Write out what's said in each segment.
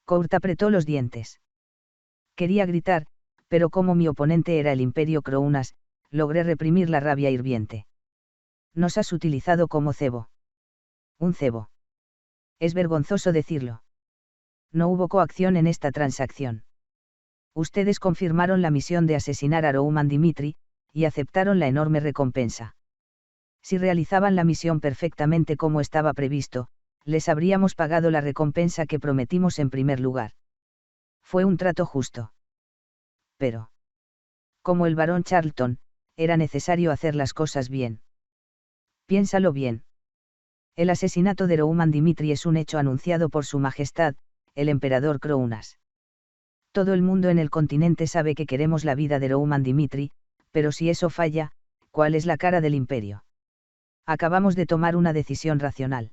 Kurt apretó los dientes. Quería gritar, pero como mi oponente era el Imperio Crounas, logré reprimir la rabia hirviente. Nos has utilizado como cebo. Un cebo. Es vergonzoso decirlo. No hubo coacción en esta transacción. Ustedes confirmaron la misión de asesinar a Rouman Dimitri, y aceptaron la enorme recompensa. Si realizaban la misión perfectamente como estaba previsto, les habríamos pagado la recompensa que prometimos en primer lugar. Fue un trato justo. Pero, como el barón Charlton, era necesario hacer las cosas bien. Piénsalo bien. El asesinato de Rouman Dimitri es un hecho anunciado por Su Majestad, el emperador Crounas. Todo el mundo en el continente sabe que queremos la vida de Rouman Dimitri, pero si eso falla, ¿cuál es la cara del imperio? Acabamos de tomar una decisión racional.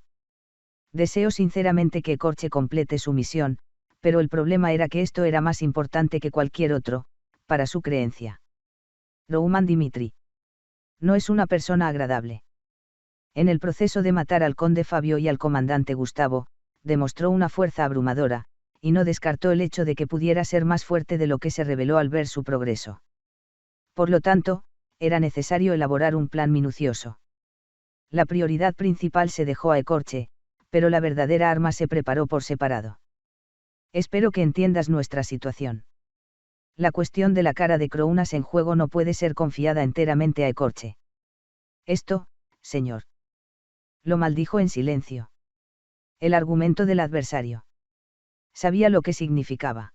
Deseo sinceramente que Corche complete su misión, pero el problema era que esto era más importante que cualquier otro, para su creencia. Rouman Dimitri no es una persona agradable. En el proceso de matar al conde Fabio y al comandante Gustavo, demostró una fuerza abrumadora, y no descartó el hecho de que pudiera ser más fuerte de lo que se reveló al ver su progreso. Por lo tanto, era necesario elaborar un plan minucioso. La prioridad principal se dejó a Ecorche, pero la verdadera arma se preparó por separado. Espero que entiendas nuestra situación. La cuestión de la cara de Crounas en juego no puede ser confiada enteramente a Ecorche. Esto, señor. Lo maldijo en silencio. El argumento del adversario. Sabía lo que significaba.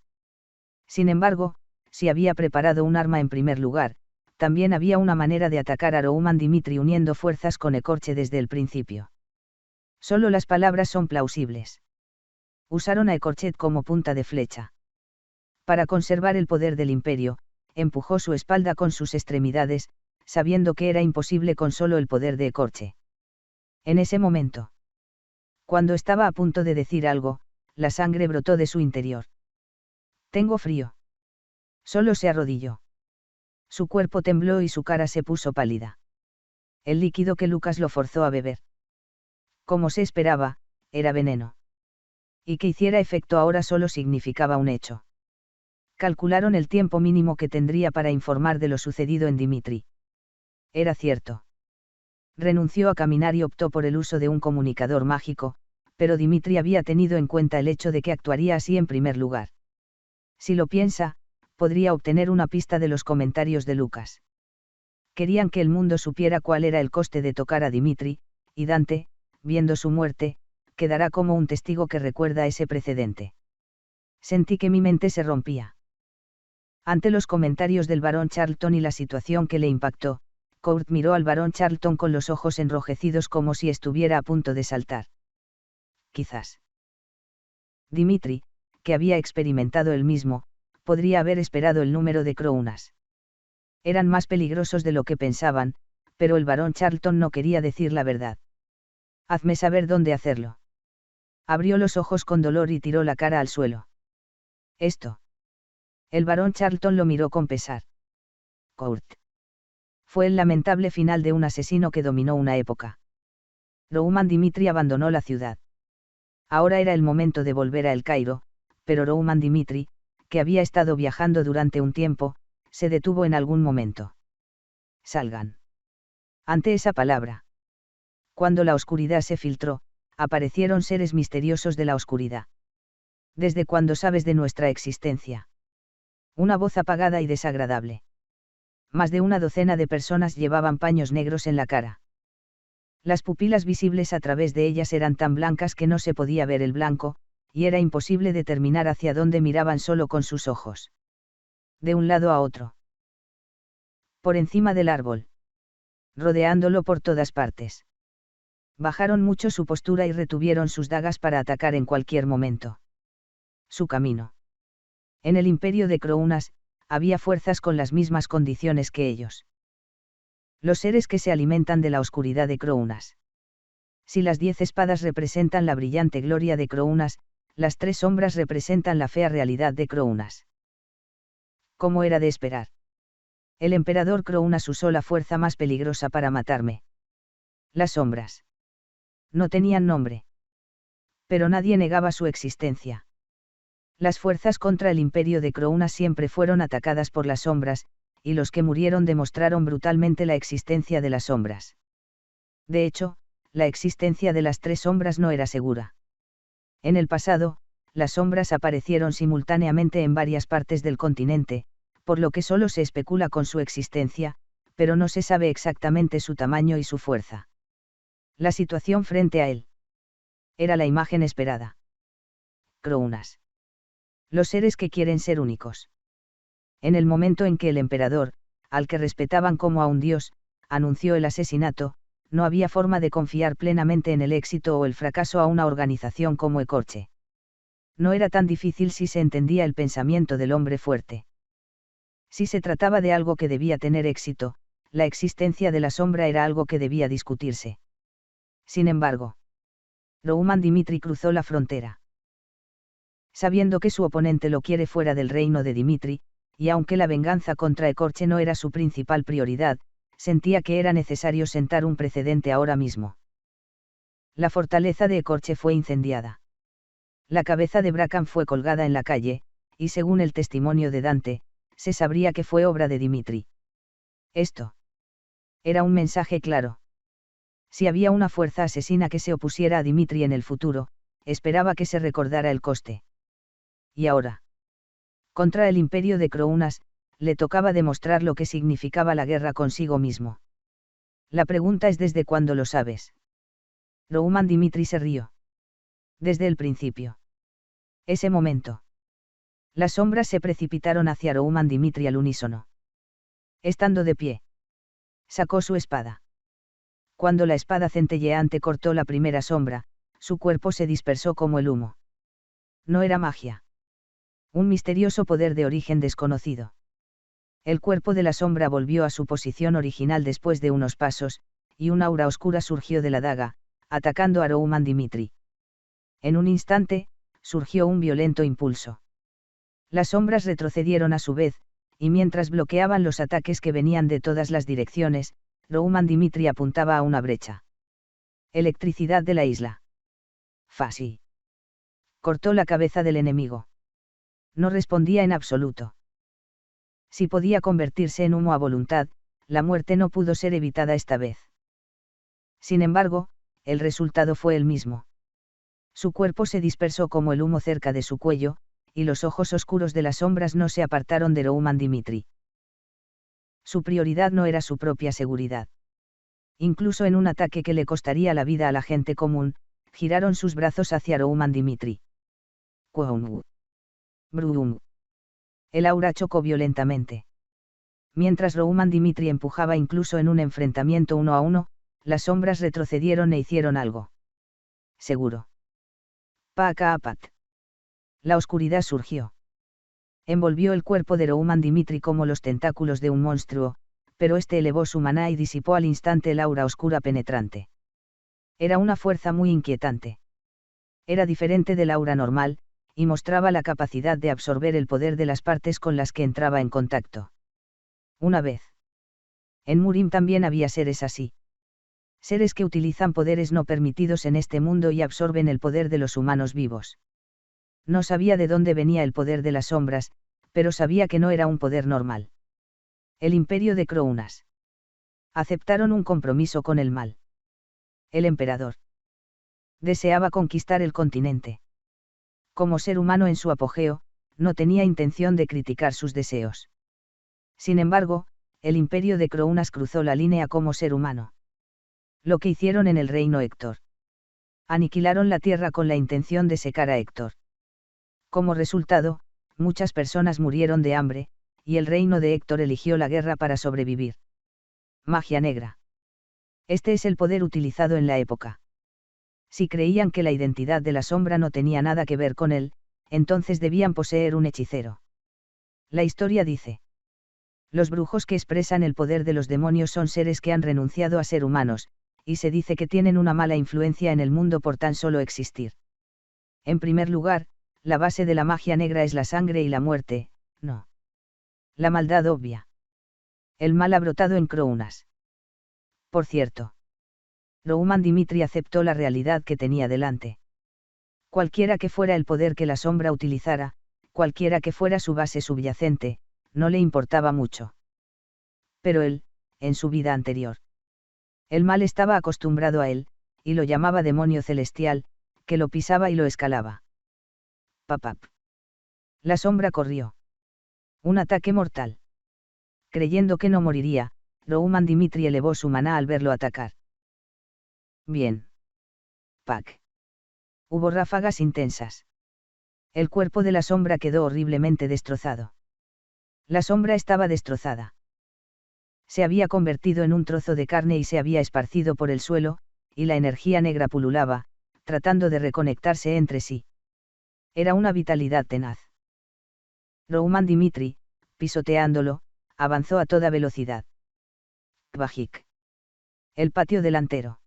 Sin embargo, si había preparado un arma en primer lugar, también había una manera de atacar a Rouman Dimitri uniendo fuerzas con Ecorche desde el principio. Solo las palabras son plausibles. Usaron a Ecorchet como punta de flecha. Para conservar el poder del imperio, empujó su espalda con sus extremidades, sabiendo que era imposible con solo el poder de Ecorche. En ese momento, cuando estaba a punto de decir algo, la sangre brotó de su interior. Tengo frío. Solo se arrodilló. Su cuerpo tembló y su cara se puso pálida. El líquido que Lucas lo forzó a beber. Como se esperaba, era veneno. Y que hiciera efecto ahora solo significaba un hecho. Calcularon el tiempo mínimo que tendría para informar de lo sucedido en Dimitri. Era cierto. Renunció a caminar y optó por el uso de un comunicador mágico, pero Dimitri había tenido en cuenta el hecho de que actuaría así en primer lugar. Si lo piensa, podría obtener una pista de los comentarios de Lucas. Querían que el mundo supiera cuál era el coste de tocar a Dimitri, y Dante, viendo su muerte, quedará como un testigo que recuerda ese precedente. Sentí que mi mente se rompía. Ante los comentarios del barón Charlton y la situación que le impactó, Kurt miró al barón Charlton con los ojos enrojecidos como si estuviera a punto de saltar. Quizás. Dimitri, que había experimentado el mismo, podría haber esperado el número de Crounas. Eran más peligrosos de lo que pensaban, pero el barón Charlton no quería decir la verdad. Hazme saber dónde hacerlo. Abrió los ojos con dolor y tiró la cara al suelo. Esto. El barón Charlton lo miró con pesar. Kurt. Fue el lamentable final de un asesino que dominó una época. Rouman Dimitri abandonó la ciudad. Ahora era el momento de volver a El Cairo, pero Rouman Dimitri, que había estado viajando durante un tiempo, se detuvo en algún momento. Salgan. Ante esa palabra. Cuando la oscuridad se filtró, aparecieron seres misteriosos de la oscuridad. ¿Desde cuándo sabes de nuestra existencia? Una voz apagada y desagradable. Más de una docena de personas llevaban paños negros en la cara. Las pupilas visibles a través de ellas eran tan blancas que no se podía ver el blanco, y era imposible determinar hacia dónde miraban solo con sus ojos. De un lado a otro. Por encima del árbol. Rodeándolo por todas partes. Bajaron mucho su postura y retuvieron sus dagas para atacar en cualquier momento. Su camino. En el imperio de Crounas, había fuerzas con las mismas condiciones que ellos. Los seres que se alimentan de la oscuridad de Crounas. Si las 10 espadas representan la brillante gloria de Crounas, las 3 sombras representan la fea realidad de Crounas. Como era de esperar. El emperador Crounas usó la fuerza más peligrosa para matarme. Las sombras. No tenían nombre. Pero nadie negaba su existencia. Las fuerzas contra el imperio de Krounas siempre fueron atacadas por las sombras, y los que murieron demostraron brutalmente la existencia de las sombras. De hecho, la existencia de las tres sombras no era segura. En el pasado, las sombras aparecieron simultáneamente en varias partes del continente, por lo que solo se especula con su existencia, pero no se sabe exactamente su tamaño y su fuerza. La situación frente a él era la imagen esperada. Krounas. Los seres que quieren ser únicos. En el momento en que el emperador, al que respetaban como a un dios, anunció el asesinato, no había forma de confiar plenamente en el éxito o el fracaso a una organización como Ecorche. No era tan difícil si se entendía el pensamiento del hombre fuerte. Si se trataba de algo que debía tener éxito, la existencia de la sombra era algo que debía discutirse. Sin embargo, Rouman Dimitri cruzó la frontera. Sabiendo que su oponente lo quiere fuera del reino de Dimitri, y aunque la venganza contra Ecorche no era su principal prioridad, sentía que era necesario sentar un precedente ahora mismo. La fortaleza de Ecorche fue incendiada. La cabeza de Bracan fue colgada en la calle, y según el testimonio de Dante, se sabría que fue obra de Dimitri. Esto era un mensaje claro. Si había una fuerza asesina que se opusiera a Dimitri en el futuro, esperaba que se recordara el coste. Y ahora, contra el imperio de Krounas, le tocaba demostrar lo que significaba la guerra consigo mismo. La pregunta es ¿desde cuándo lo sabes? Rouman Dimitri se rió. Desde el principio. Ese momento. Las sombras se precipitaron hacia Rouman Dimitri al unísono. Estando de pie, sacó su espada. Cuando la espada centelleante cortó la primera sombra, su cuerpo se dispersó como el humo. No era magia. Un misterioso poder de origen desconocido. El cuerpo de la sombra volvió a su posición original después de unos pasos, y una aura oscura surgió de la daga, atacando a Rouman Dimitri. En un instante, surgió un violento impulso. Las sombras retrocedieron a su vez, y mientras bloqueaban los ataques que venían de todas las direcciones, Rouman Dimitri apuntaba a una brecha. Electricidad de la isla. Fasi. Cortó la cabeza del enemigo. No respondía en absoluto. Si podía convertirse en humo a voluntad, la muerte no pudo ser evitada esta vez. Sin embargo, el resultado fue el mismo. Su cuerpo se dispersó como el humo cerca de su cuello, y los ojos oscuros de las sombras no se apartaron de Rouman Dimitri. Su prioridad no era su propia seguridad. Incluso en un ataque que le costaría la vida a la gente común, giraron sus brazos hacia Rouman Dimitri. Quoum. Brum. El aura chocó violentamente. Mientras Rouman Dimitri empujaba incluso en un enfrentamiento 1 a 1, las sombras retrocedieron e hicieron algo. Seguro. Pacapat. La oscuridad surgió. Envolvió el cuerpo de Rouman Dimitri como los tentáculos de un monstruo, pero este elevó su maná y disipó al instante el aura oscura penetrante. Era una fuerza muy inquietante. Era diferente del aura normal, y mostraba la capacidad de absorber el poder de las partes con las que entraba en contacto. Una vez. En Murim también había seres así. Seres que utilizan poderes no permitidos en este mundo y absorben el poder de los humanos vivos. No sabía de dónde venía el poder de las sombras, pero sabía que no era un poder normal. El imperio de Krounas. Aceptaron un compromiso con el mal. El emperador deseaba conquistar el continente. Como ser humano en su apogeo, no tenía intención de criticar sus deseos. Sin embargo, el imperio de Krounas cruzó la línea como ser humano. Lo que hicieron en el reino Héctor. Aniquilaron la tierra con la intención de secar a Héctor. Como resultado, muchas personas murieron de hambre, y el reino de Héctor eligió la guerra para sobrevivir. Magia negra. Este es el poder utilizado en la época. Si creían que la identidad de la sombra no tenía nada que ver con él, entonces debían poseer un hechicero. La historia dice. Los brujos que expresan el poder de los demonios son seres que han renunciado a ser humanos, y se dice que tienen una mala influencia en el mundo por tan solo existir. En primer lugar, la base de la magia negra es la sangre y la muerte, no. La maldad obvia. El mal ha brotado en Krounas. Por cierto. Rouman Dimitri aceptó la realidad que tenía delante. Cualquiera que fuera el poder que la sombra utilizara, Cualquiera que fuera su base subyacente, no le importaba mucho. Pero él, en su vida anterior. El mal estaba acostumbrado a él, y lo llamaba demonio celestial, que lo pisaba y lo escalaba. Papap. La sombra corrió. Un ataque mortal. Creyendo que no moriría, Rouman Dimitri elevó su maná al verlo atacar. Bien. Pac. Hubo ráfagas intensas. El cuerpo de la sombra quedó horriblemente destrozado. La sombra estaba destrozada. Se había convertido en un trozo de carne y se había esparcido por el suelo, y la energía negra pululaba, tratando de reconectarse entre sí. Era una vitalidad tenaz. Rouman Dimitri, pisoteándolo, avanzó a toda velocidad. Bajik. El patio delantero.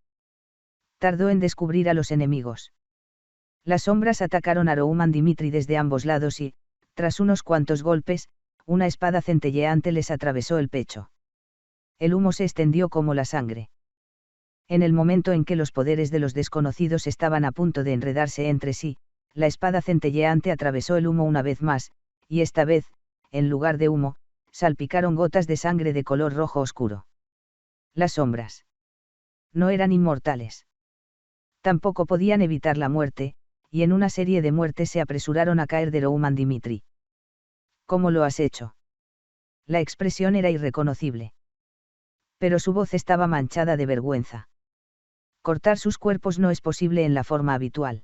Tardó en descubrir a los enemigos. Las sombras atacaron a Rouman Dimitri desde ambos lados y, tras unos cuantos golpes, una espada centelleante les atravesó el pecho. El humo se extendió como la sangre. En el momento en que los poderes de los desconocidos estaban a punto de enredarse entre sí, la espada centelleante atravesó el humo una vez más, y esta vez, en lugar de humo, salpicaron gotas de sangre de color rojo oscuro. Las sombras. No eran inmortales. Tampoco podían evitar la muerte, y en una serie de muertes se apresuraron a caer de Rouman Dimitri. ¿Cómo lo has hecho? La expresión era irreconocible. Pero su voz estaba manchada de vergüenza. Cortar sus cuerpos no es posible en la forma habitual.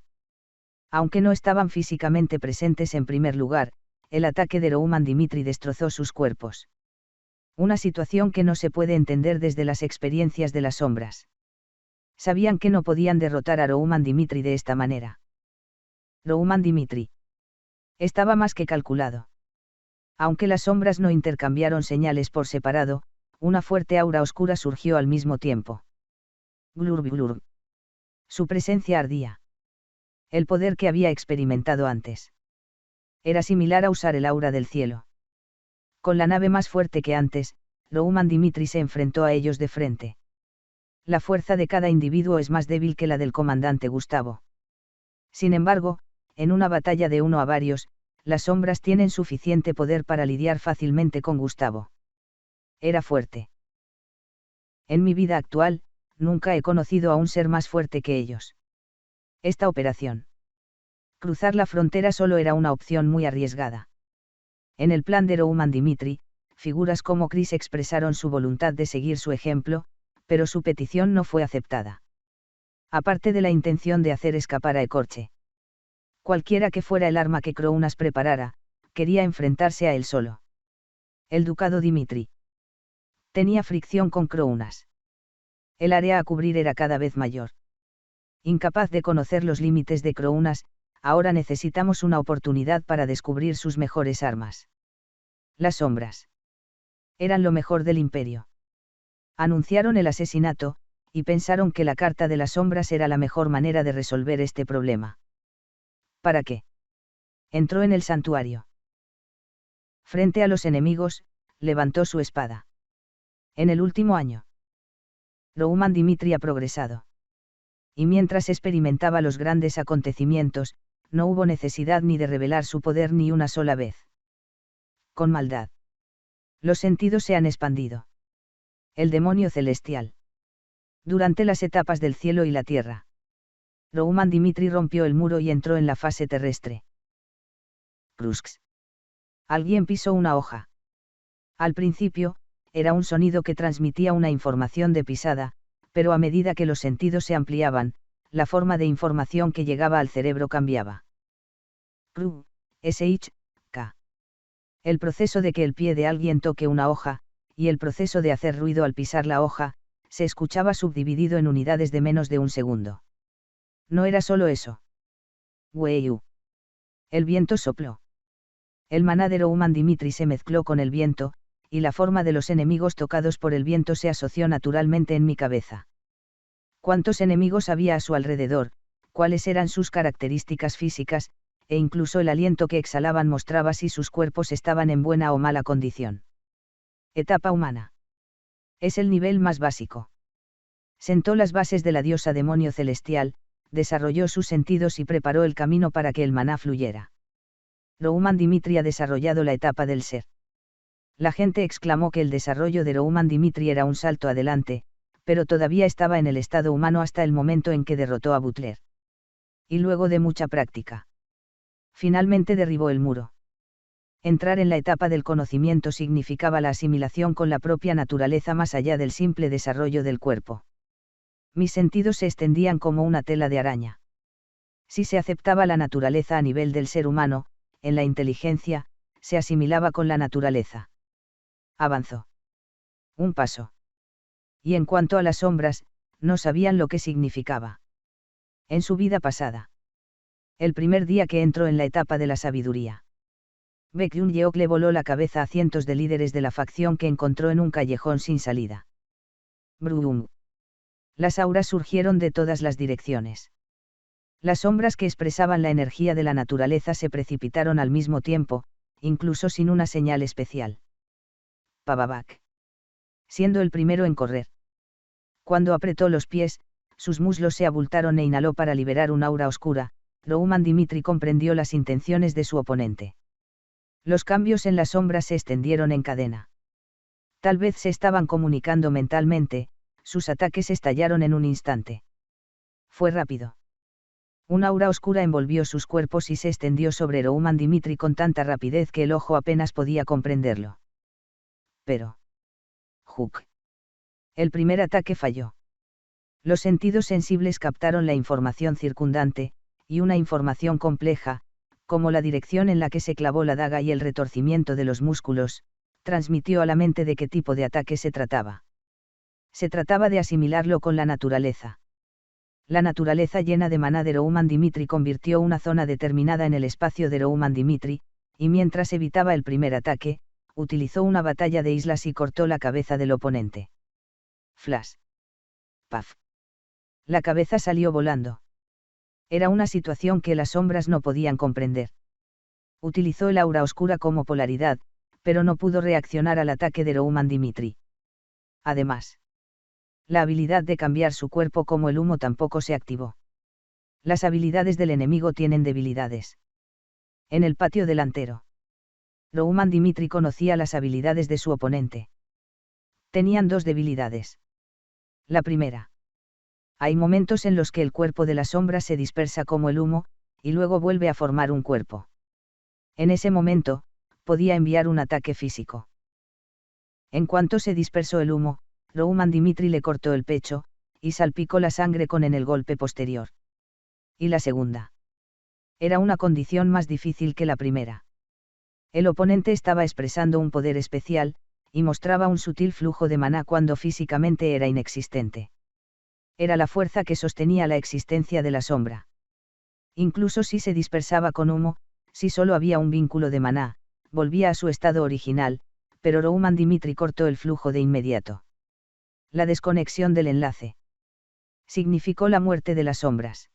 Aunque no estaban físicamente presentes en primer lugar, el ataque de Rouman Dimitri destrozó sus cuerpos. Una situación que no se puede entender desde las experiencias de las sombras. Sabían que no podían derrotar a Rouman Dimitri de esta manera. Rouman Dimitri. Estaba más que calculado. Aunque las sombras no intercambiaron señales por separado, una fuerte aura oscura surgió al mismo tiempo. Glurb glurb. Su presencia ardía. El poder que había experimentado antes. Era similar a usar el aura del cielo. Con la nave más fuerte que antes, Rouman Dimitri se enfrentó a ellos de frente. La fuerza de cada individuo es más débil que la del comandante Gustavo. Sin embargo, en una batalla de uno a varios, las sombras tienen suficiente poder para lidiar fácilmente con Gustavo. Era fuerte. En mi vida actual, nunca he conocido a un ser más fuerte que ellos. Esta operación. Cruzar la frontera solo era una opción muy arriesgada. En el plan de Rouman Dimitri, figuras como Chris expresaron su voluntad de seguir su ejemplo, pero su petición no fue aceptada. Aparte de la intención de hacer escapar a Ecorche. Cualquiera que fuera el arma que Crounas preparara, quería enfrentarse a él solo. El ducado Dimitri. Tenía fricción con Crounas. El área a cubrir era cada vez mayor. Incapaz de conocer los límites de Crounas, ahora necesitamos una oportunidad para descubrir sus mejores armas. Las sombras. Eran lo mejor del imperio. Anunciaron el asesinato, y pensaron que la carta de las sombras era la mejor manera de resolver este problema. ¿Para qué? Entró en el santuario. Frente a los enemigos, levantó su espada. En el último año, Rouman Dimitri ha progresado. Y mientras experimentaba los grandes acontecimientos, no hubo necesidad ni de revelar su poder ni una sola vez. Con maldad. Los sentidos se han expandido. El demonio celestial. Durante las etapas del cielo y la tierra. Rouman Dimitri rompió el muro y entró en la fase terrestre. Krusks. Alguien pisó una hoja. Al principio, era un sonido que transmitía una información de pisada, pero a medida que los sentidos se ampliaban, la forma de información que llegaba al cerebro cambiaba. Kru, SH-K. El proceso de que el pie de alguien toque una hoja, y el proceso de hacer ruido al pisar la hoja, se escuchaba subdividido en unidades de menos de un segundo. No era solo eso. Weiu. El viento sopló. El maná de Rouman Dimitri se mezcló con el viento, y la forma de los enemigos tocados por el viento se asoció naturalmente en mi cabeza. ¿Cuántos enemigos había a su alrededor? ¿Cuáles eran sus características físicas? E incluso el aliento que exhalaban mostraba si sus cuerpos estaban en buena o mala condición. Etapa humana. Es el nivel más básico. Sentó las bases de la diosa demonio celestial, desarrolló sus sentidos y preparó el camino para que el maná fluyera. Rouman Dimitri ha desarrollado la etapa del ser. La gente exclamó que el desarrollo de Rouman Dimitri era un salto adelante, pero todavía estaba en el estado humano hasta el momento en que derrotó a Butler. Y luego de mucha práctica. Finalmente derribó el muro. Entrar en la etapa del conocimiento significaba la asimilación con la propia naturaleza más allá del simple desarrollo del cuerpo. Mis sentidos se extendían como una tela de araña. Si se aceptaba la naturaleza a nivel del ser humano, en la inteligencia, se asimilaba con la naturaleza. Avanzó. Un paso. Y en cuanto a las sombras, no sabían lo que significaba. En su vida pasada. El primer día que entró en la etapa de la sabiduría. Baekhyun-yeok le voló la cabeza a cientos de líderes de la facción que encontró en un callejón sin salida. Brum. Las auras surgieron de todas las direcciones. Las sombras que expresaban la energía de la naturaleza se precipitaron al mismo tiempo, incluso sin una señal especial. Pavavak. Siendo el primero en correr. Cuando apretó los pies, sus muslos se abultaron e inhaló para liberar un aura oscura. Rouman Dimitri comprendió las intenciones de su oponente. Los cambios en las sombras se extendieron en cadena. Tal vez se estaban comunicando mentalmente, sus ataques estallaron en un instante. Fue rápido. Un aura oscura envolvió sus cuerpos y se extendió sobre Rouman Dimitri con tanta rapidez que el ojo apenas podía comprenderlo. Pero. Hook. El primer ataque falló. Los sentidos sensibles captaron la información circundante, y una información compleja, como la dirección en la que se clavó la daga y el retorcimiento de los músculos, transmitió a la mente de qué tipo de ataque se trataba. Se trataba de asimilarlo con la naturaleza. La naturaleza llena de maná de Rouman Dimitri convirtió una zona determinada en el espacio de Rouman Dimitri, y mientras evitaba el primer ataque, utilizó una batalla de islas y cortó la cabeza del oponente. Flash. Paf. La cabeza salió volando. Era una situación que las sombras no podían comprender. Utilizó el aura oscura como polaridad, pero no pudo reaccionar al ataque de Rouman Dimitri. Además, la habilidad de cambiar su cuerpo como el humo tampoco se activó. Las habilidades del enemigo tienen debilidades. En el patio delantero. Rouman Dimitri conocía las habilidades de su oponente. Tenían dos debilidades. La primera. Hay momentos en los que el cuerpo de la sombra se dispersa como el humo, y luego vuelve a formar un cuerpo. En ese momento, podía enviar un ataque físico. En cuanto se dispersó el humo, Rouman Dimitri le cortó el pecho, y salpicó la sangre con en el golpe posterior. Y la segunda. Era una condición más difícil que la primera. El oponente estaba expresando un poder especial, y mostraba un sutil flujo de maná cuando físicamente era inexistente. Era la fuerza que sostenía la existencia de la sombra. Incluso si se dispersaba con humo, si solo había un vínculo de maná, volvía a su estado original, pero Rouman Dimitri cortó el flujo de inmediato. La desconexión del enlace significó la muerte de las sombras.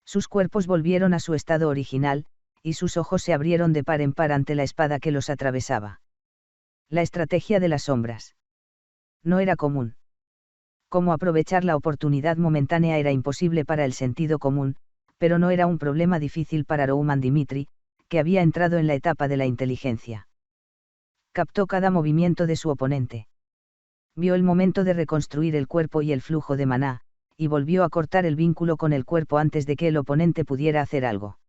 Sus cuerpos volvieron a su estado original, y sus ojos se abrieron de par en par ante la espada que los atravesaba. La estrategia de las sombras no era común. Cómo aprovechar la oportunidad momentánea era imposible para el sentido común, pero no era un problema difícil para Rouman Dimitri, que había entrado en la etapa de la inteligencia. Captó cada movimiento de su oponente. Vio el momento de reconstruir el cuerpo y el flujo de maná, y volvió a cortar el vínculo con el cuerpo antes de que el oponente pudiera hacer algo.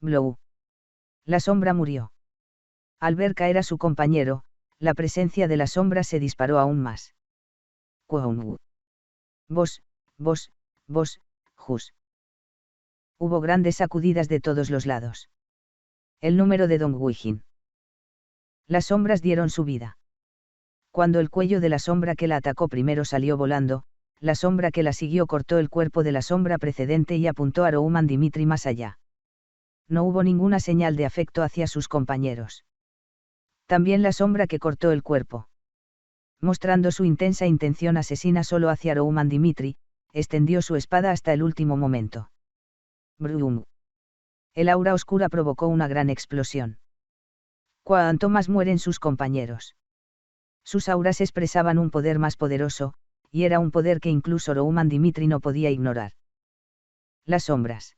Blow. La sombra murió. Al ver caer a su compañero, la presencia de la sombra se disparó aún más. Kwon. Vos, Jus. Hubo grandes sacudidas de todos los lados. El número de Dong Wijin. Las sombras dieron su vida. Cuando el cuello de la sombra que la atacó primero salió volando, la sombra que la siguió cortó el cuerpo de la sombra precedente y apuntó a Rouman Dimitri más allá. No hubo ninguna señal de afecto hacia sus compañeros. También la sombra que cortó el cuerpo. Mostrando su intensa intención asesina solo hacia Rouman Dimitri, extendió su espada hasta el último momento. Brum. El aura oscura provocó una gran explosión. Cuanto más mueren sus compañeros. Sus auras expresaban un poder más poderoso, y era un poder que incluso Rouman Dimitri no podía ignorar. Las sombras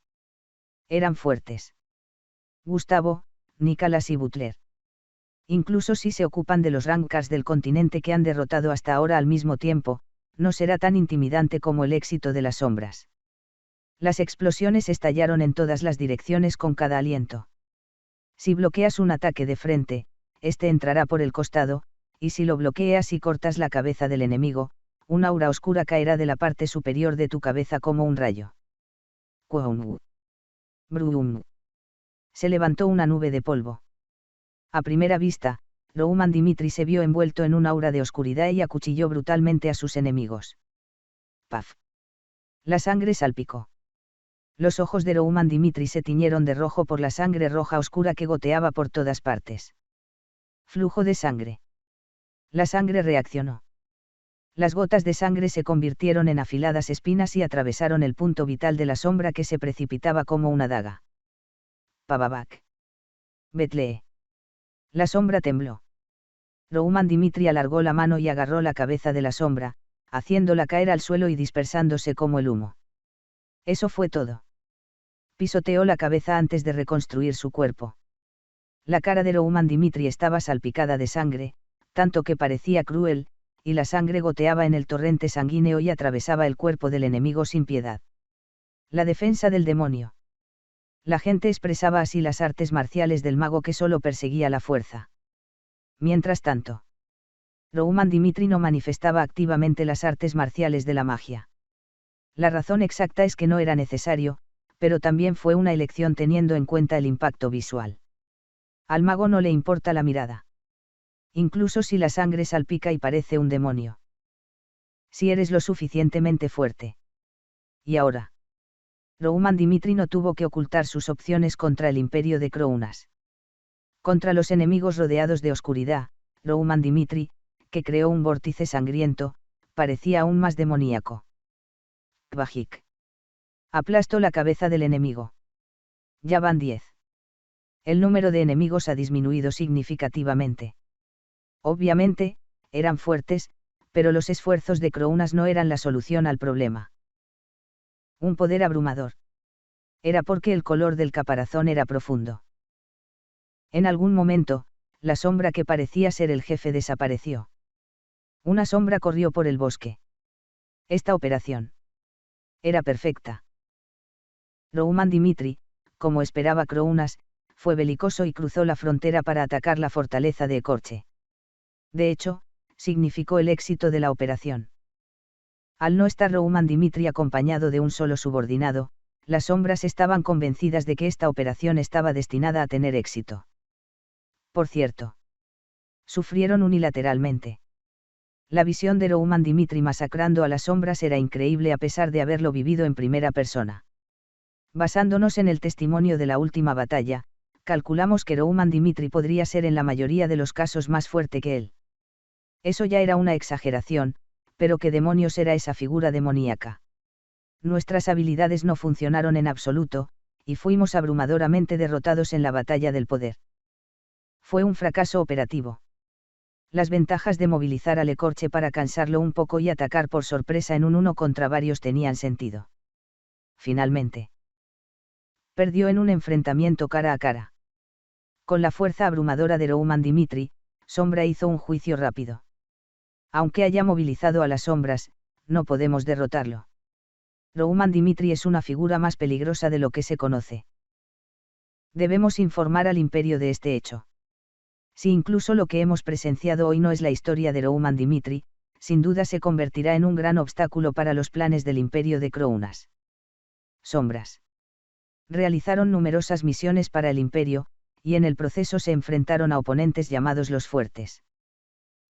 eran fuertes. Gustavo, Nicalas y Butler. Incluso si se ocupan de los rankars del continente que han derrotado hasta ahora al mismo tiempo, no será tan intimidante como el éxito de las sombras. Las explosiones estallaron en todas las direcciones con cada aliento. Si bloqueas un ataque de frente, este entrará por el costado, y si lo bloqueas y cortas la cabeza del enemigo, un aura oscura caerá de la parte superior de tu cabeza como un rayo. Quoum. Brum. Se levantó una nube de polvo. A primera vista, Rouman Dimitri se vio envuelto en un aura de oscuridad y acuchilló brutalmente a sus enemigos. Paf. La sangre salpicó. Los ojos de Rouman Dimitri se tiñeron de rojo por la sangre roja oscura que goteaba por todas partes. Flujo de sangre. La sangre reaccionó. Las gotas de sangre se convirtieron en afiladas espinas y atravesaron el punto vital de la sombra que se precipitaba como una daga. Pavavak. Betlee. La sombra tembló. Rouman Dimitri alargó la mano y agarró la cabeza de la sombra, haciéndola caer al suelo y dispersándose como el humo. Eso fue todo. Pisoteó la cabeza antes de reconstruir su cuerpo. La cara de Rouman Dimitri estaba salpicada de sangre, tanto que parecía cruel, y la sangre goteaba en el torrente sanguíneo y atravesaba el cuerpo del enemigo sin piedad. La defensa del demonio. La gente expresaba así las artes marciales del mago que solo perseguía la fuerza. Mientras tanto, Rouman Dimitri no manifestaba activamente las artes marciales de la magia. La razón exacta es que no era necesario, pero también fue una elección teniendo en cuenta el impacto visual. Al mago no le importa la mirada. Incluso si la sangre salpica y parece un demonio. Si eres lo suficientemente fuerte. Y ahora. Rouman Dimitri no tuvo que ocultar sus opciones contra el imperio de Krounas. Contra los enemigos rodeados de oscuridad, Rouman Dimitri, que creó un vórtice sangriento, parecía aún más demoníaco. Kvajik. Aplastó la cabeza del enemigo. Ya van 10. El número de enemigos ha disminuido significativamente. Obviamente, eran fuertes, pero los esfuerzos de Krounas no eran la solución al problema. Un poder abrumador. Era porque el color del caparazón era profundo. En algún momento, la sombra que parecía ser el jefe desapareció. Una sombra corrió por el bosque. Esta operación era perfecta. Rouman Dimitri, como esperaba Krounas, fue belicoso y cruzó la frontera para atacar la fortaleza de Ecorche. De hecho, significó el éxito de la operación. Al no estar Rouman Dimitri acompañado de un solo subordinado, las sombras estaban convencidas de que esta operación estaba destinada a tener éxito. Por cierto, sufrieron unilateralmente. La visión de Rouman Dimitri masacrando a las sombras era increíble a pesar de haberlo vivido en primera persona. Basándonos en el testimonio de la última batalla, calculamos que Rouman Dimitri podría ser en la mayoría de los casos más fuerte que él. Eso ya era una exageración, pero ¿qué demonios era esa figura demoníaca? Nuestras habilidades no funcionaron en absoluto, y fuimos abrumadoramente derrotados en la batalla del poder. Fue un fracaso operativo. Las ventajas de movilizar al Ecorche para cansarlo un poco y atacar por sorpresa en un uno contra varios tenían sentido. Finalmente, perdió en un enfrentamiento cara a cara. Con la fuerza abrumadora de Rouman Dimitri, Sombra hizo un juicio rápido. Aunque haya movilizado a las sombras, no podemos derrotarlo. Rouman Dimitri es una figura más peligrosa de lo que se conoce. Debemos informar al imperio de este hecho. Si incluso lo que hemos presenciado hoy no es la historia de Rouman Dimitri, sin duda se convertirá en un gran obstáculo para los planes del imperio de Krounas. Sombras. Realizaron numerosas misiones para el imperio, y en el proceso se enfrentaron a oponentes llamados los fuertes.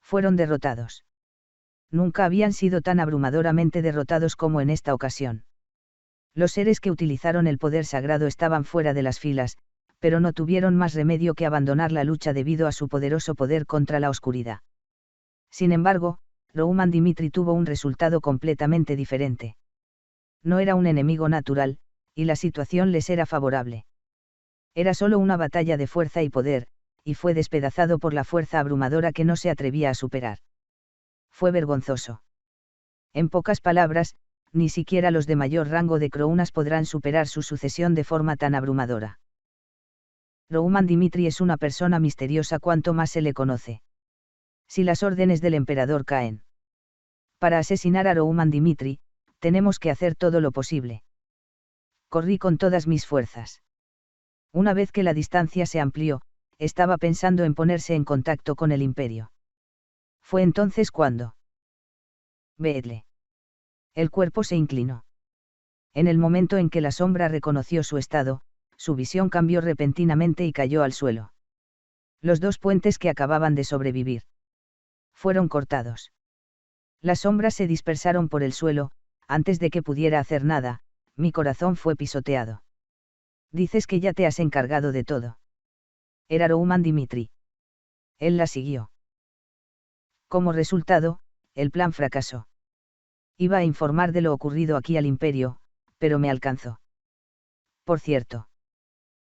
Fueron derrotados. Nunca habían sido tan abrumadoramente derrotados como en esta ocasión. Los seres que utilizaron el poder sagrado estaban fuera de las filas, pero no tuvieron más remedio que abandonar la lucha debido a su poderoso poder contra la oscuridad. Sin embargo, Rouman Dimitri tuvo un resultado completamente diferente. No era un enemigo natural, y la situación les era favorable. Era solo una batalla de fuerza y poder, y fue despedazado por la fuerza abrumadora que no se atrevía a superar. Fue vergonzoso. En pocas palabras, ni siquiera los de mayor rango de Krounas podrán superar su sucesión de forma tan abrumadora. Rouman Dimitri es una persona misteriosa cuanto más se le conoce. Si las órdenes del emperador caen para asesinar a Rouman Dimitri, tenemos que hacer todo lo posible. Corrí con todas mis fuerzas. Una vez que la distancia se amplió, estaba pensando en ponerse en contacto con el imperio. Fue entonces cuando. Vedle. El cuerpo se inclinó. En el momento en que la sombra reconoció su estado, su visión cambió repentinamente y cayó al suelo. Los dos puentes que acababan de sobrevivir fueron cortados. Las sombras se dispersaron por el suelo. Antes de que pudiera hacer nada, mi corazón fue pisoteado. Dices que ya te has encargado de todo. Era Rouman Dimitri. Él la siguió. Como resultado, el plan fracasó. Iba a informar de lo ocurrido aquí al imperio, pero me alcanzó. Por cierto.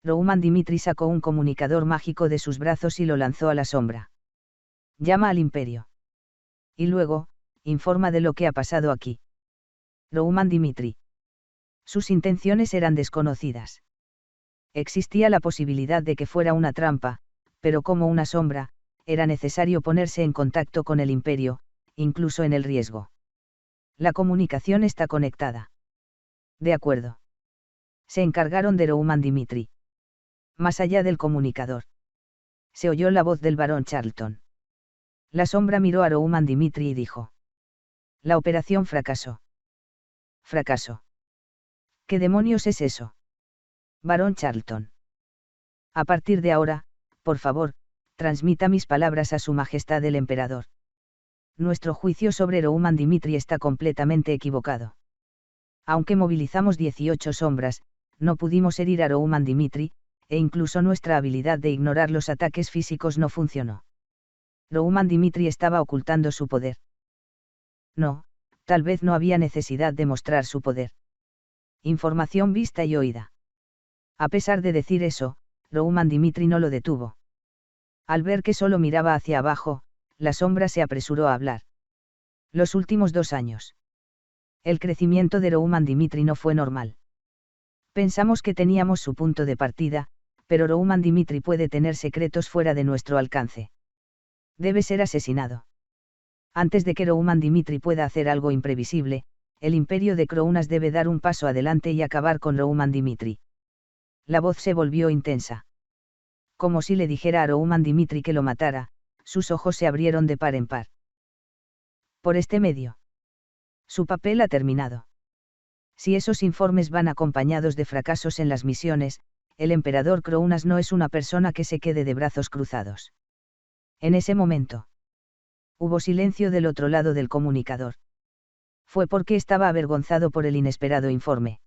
Rouman Dimitri sacó un comunicador mágico de sus brazos y lo lanzó a la sombra. Llama al imperio. Y luego, informa de lo que ha pasado aquí. Rouman Dimitri. Sus intenciones eran desconocidas. Existía la posibilidad de que fuera una trampa, pero como una sombra, era necesario ponerse en contacto con el imperio, incluso en el riesgo. La comunicación está conectada. De acuerdo. Se encargaron de Rouman Dimitri. Más allá del comunicador. Se oyó la voz del barón Charlton. La sombra miró a Rouman Dimitri y dijo. La operación fracasó. Fracaso. ¿Qué demonios es eso? Barón Charlton. A partir de ahora, por favor, transmita mis palabras a Su Majestad el Emperador. Nuestro juicio sobre Rouman Dimitri está completamente equivocado. Aunque movilizamos 18 sombras, no pudimos herir a Rouman Dimitri, e incluso nuestra habilidad de ignorar los ataques físicos no funcionó. Rouman Dimitri estaba ocultando su poder. No, tal vez no había necesidad de mostrar su poder. Información vista y oída. A pesar de decir eso, Rouman Dimitri no lo detuvo. Al ver que solo miraba hacia abajo, la sombra se apresuró a hablar. Los últimos 2 años. El crecimiento de Rouman Dimitri no fue normal. Pensamos que teníamos su punto de partida, pero Rouman Dimitri puede tener secretos fuera de nuestro alcance. Debe ser asesinado. Antes de que Rouman Dimitri pueda hacer algo imprevisible, el imperio de Krounas debe dar un paso adelante y acabar con Rouman Dimitri. La voz se volvió intensa. Como si le dijera a Rouman Dimitri que lo matara, sus ojos se abrieron de par en par. Por este medio. Su papel ha terminado. Si esos informes van acompañados de fracasos en las misiones, el emperador Krounas no es una persona que se quede de brazos cruzados. En ese momento. Hubo silencio del otro lado del comunicador. Fue porque estaba avergonzado por el inesperado informe.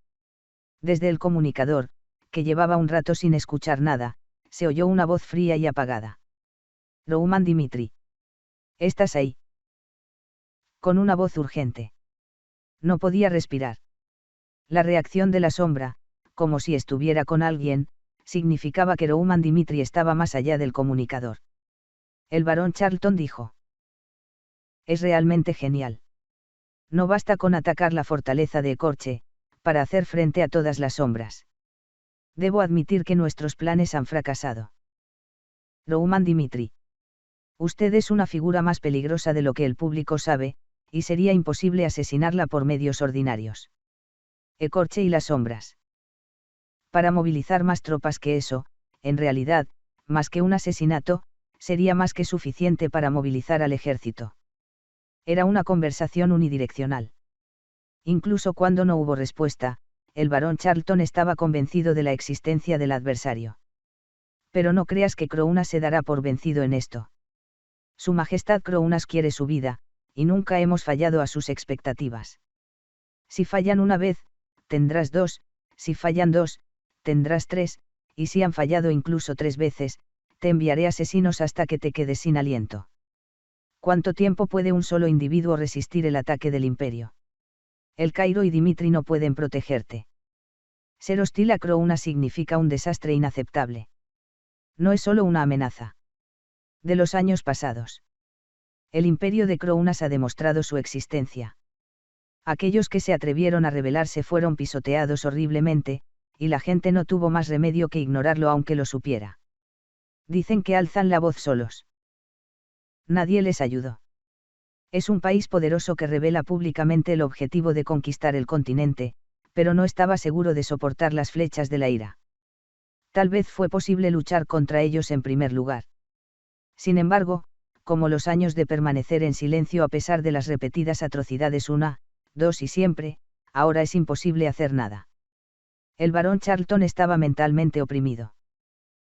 Desde el comunicador, que llevaba un rato sin escuchar nada, se oyó una voz fría y apagada. Rouman Dimitri. ¿Estás ahí? Con una voz urgente. No podía respirar. La reacción de la sombra, como si estuviera con alguien, significaba que Rouman Dimitri estaba más allá del comunicador. El barón Charlton dijo. Es realmente genial. No basta con atacar la fortaleza de Ecorche, para hacer frente a todas las sombras. Debo admitir que nuestros planes han fracasado. Rouman Dimitri. Usted es una figura más peligrosa de lo que el público sabe, y sería imposible asesinarla por medios ordinarios. Ecorche y las sombras. Para movilizar más tropas que eso, en realidad, más que un asesinato, sería más que suficiente para movilizar al ejército. Era una conversación unidireccional. Incluso cuando no hubo respuesta, el barón Charlton estaba convencido de la existencia del adversario. Pero no creas que Krounas se dará por vencido en esto. Su Majestad Krounas quiere su vida, y nunca hemos fallado a sus expectativas. Si fallan una vez, tendrás 2, si fallan 2, tendrás 3, y si han fallado incluso 3 veces, te enviaré asesinos hasta que te quedes sin aliento. ¿Cuánto tiempo puede un solo individuo resistir el ataque del imperio? El Cairo y Dimitri no pueden protegerte. Ser hostil a Krounas significa un desastre inaceptable. No es solo una amenaza. De los años pasados. El imperio de Krounas ha demostrado su existencia. Aquellos que se atrevieron a rebelarse fueron pisoteados horriblemente, y la gente no tuvo más remedio que ignorarlo aunque lo supiera. Dicen que alzan la voz solos. Nadie les ayudó. Es un país poderoso que revela públicamente el objetivo de conquistar el continente, pero no estaba seguro de soportar las flechas de la ira. Tal vez fue posible luchar contra ellos en primer lugar. Sin embargo, como los años de permanecer en silencio a pesar de las repetidas atrocidades una, dos y siempre, ahora es imposible hacer nada. El barón Charlton estaba mentalmente oprimido.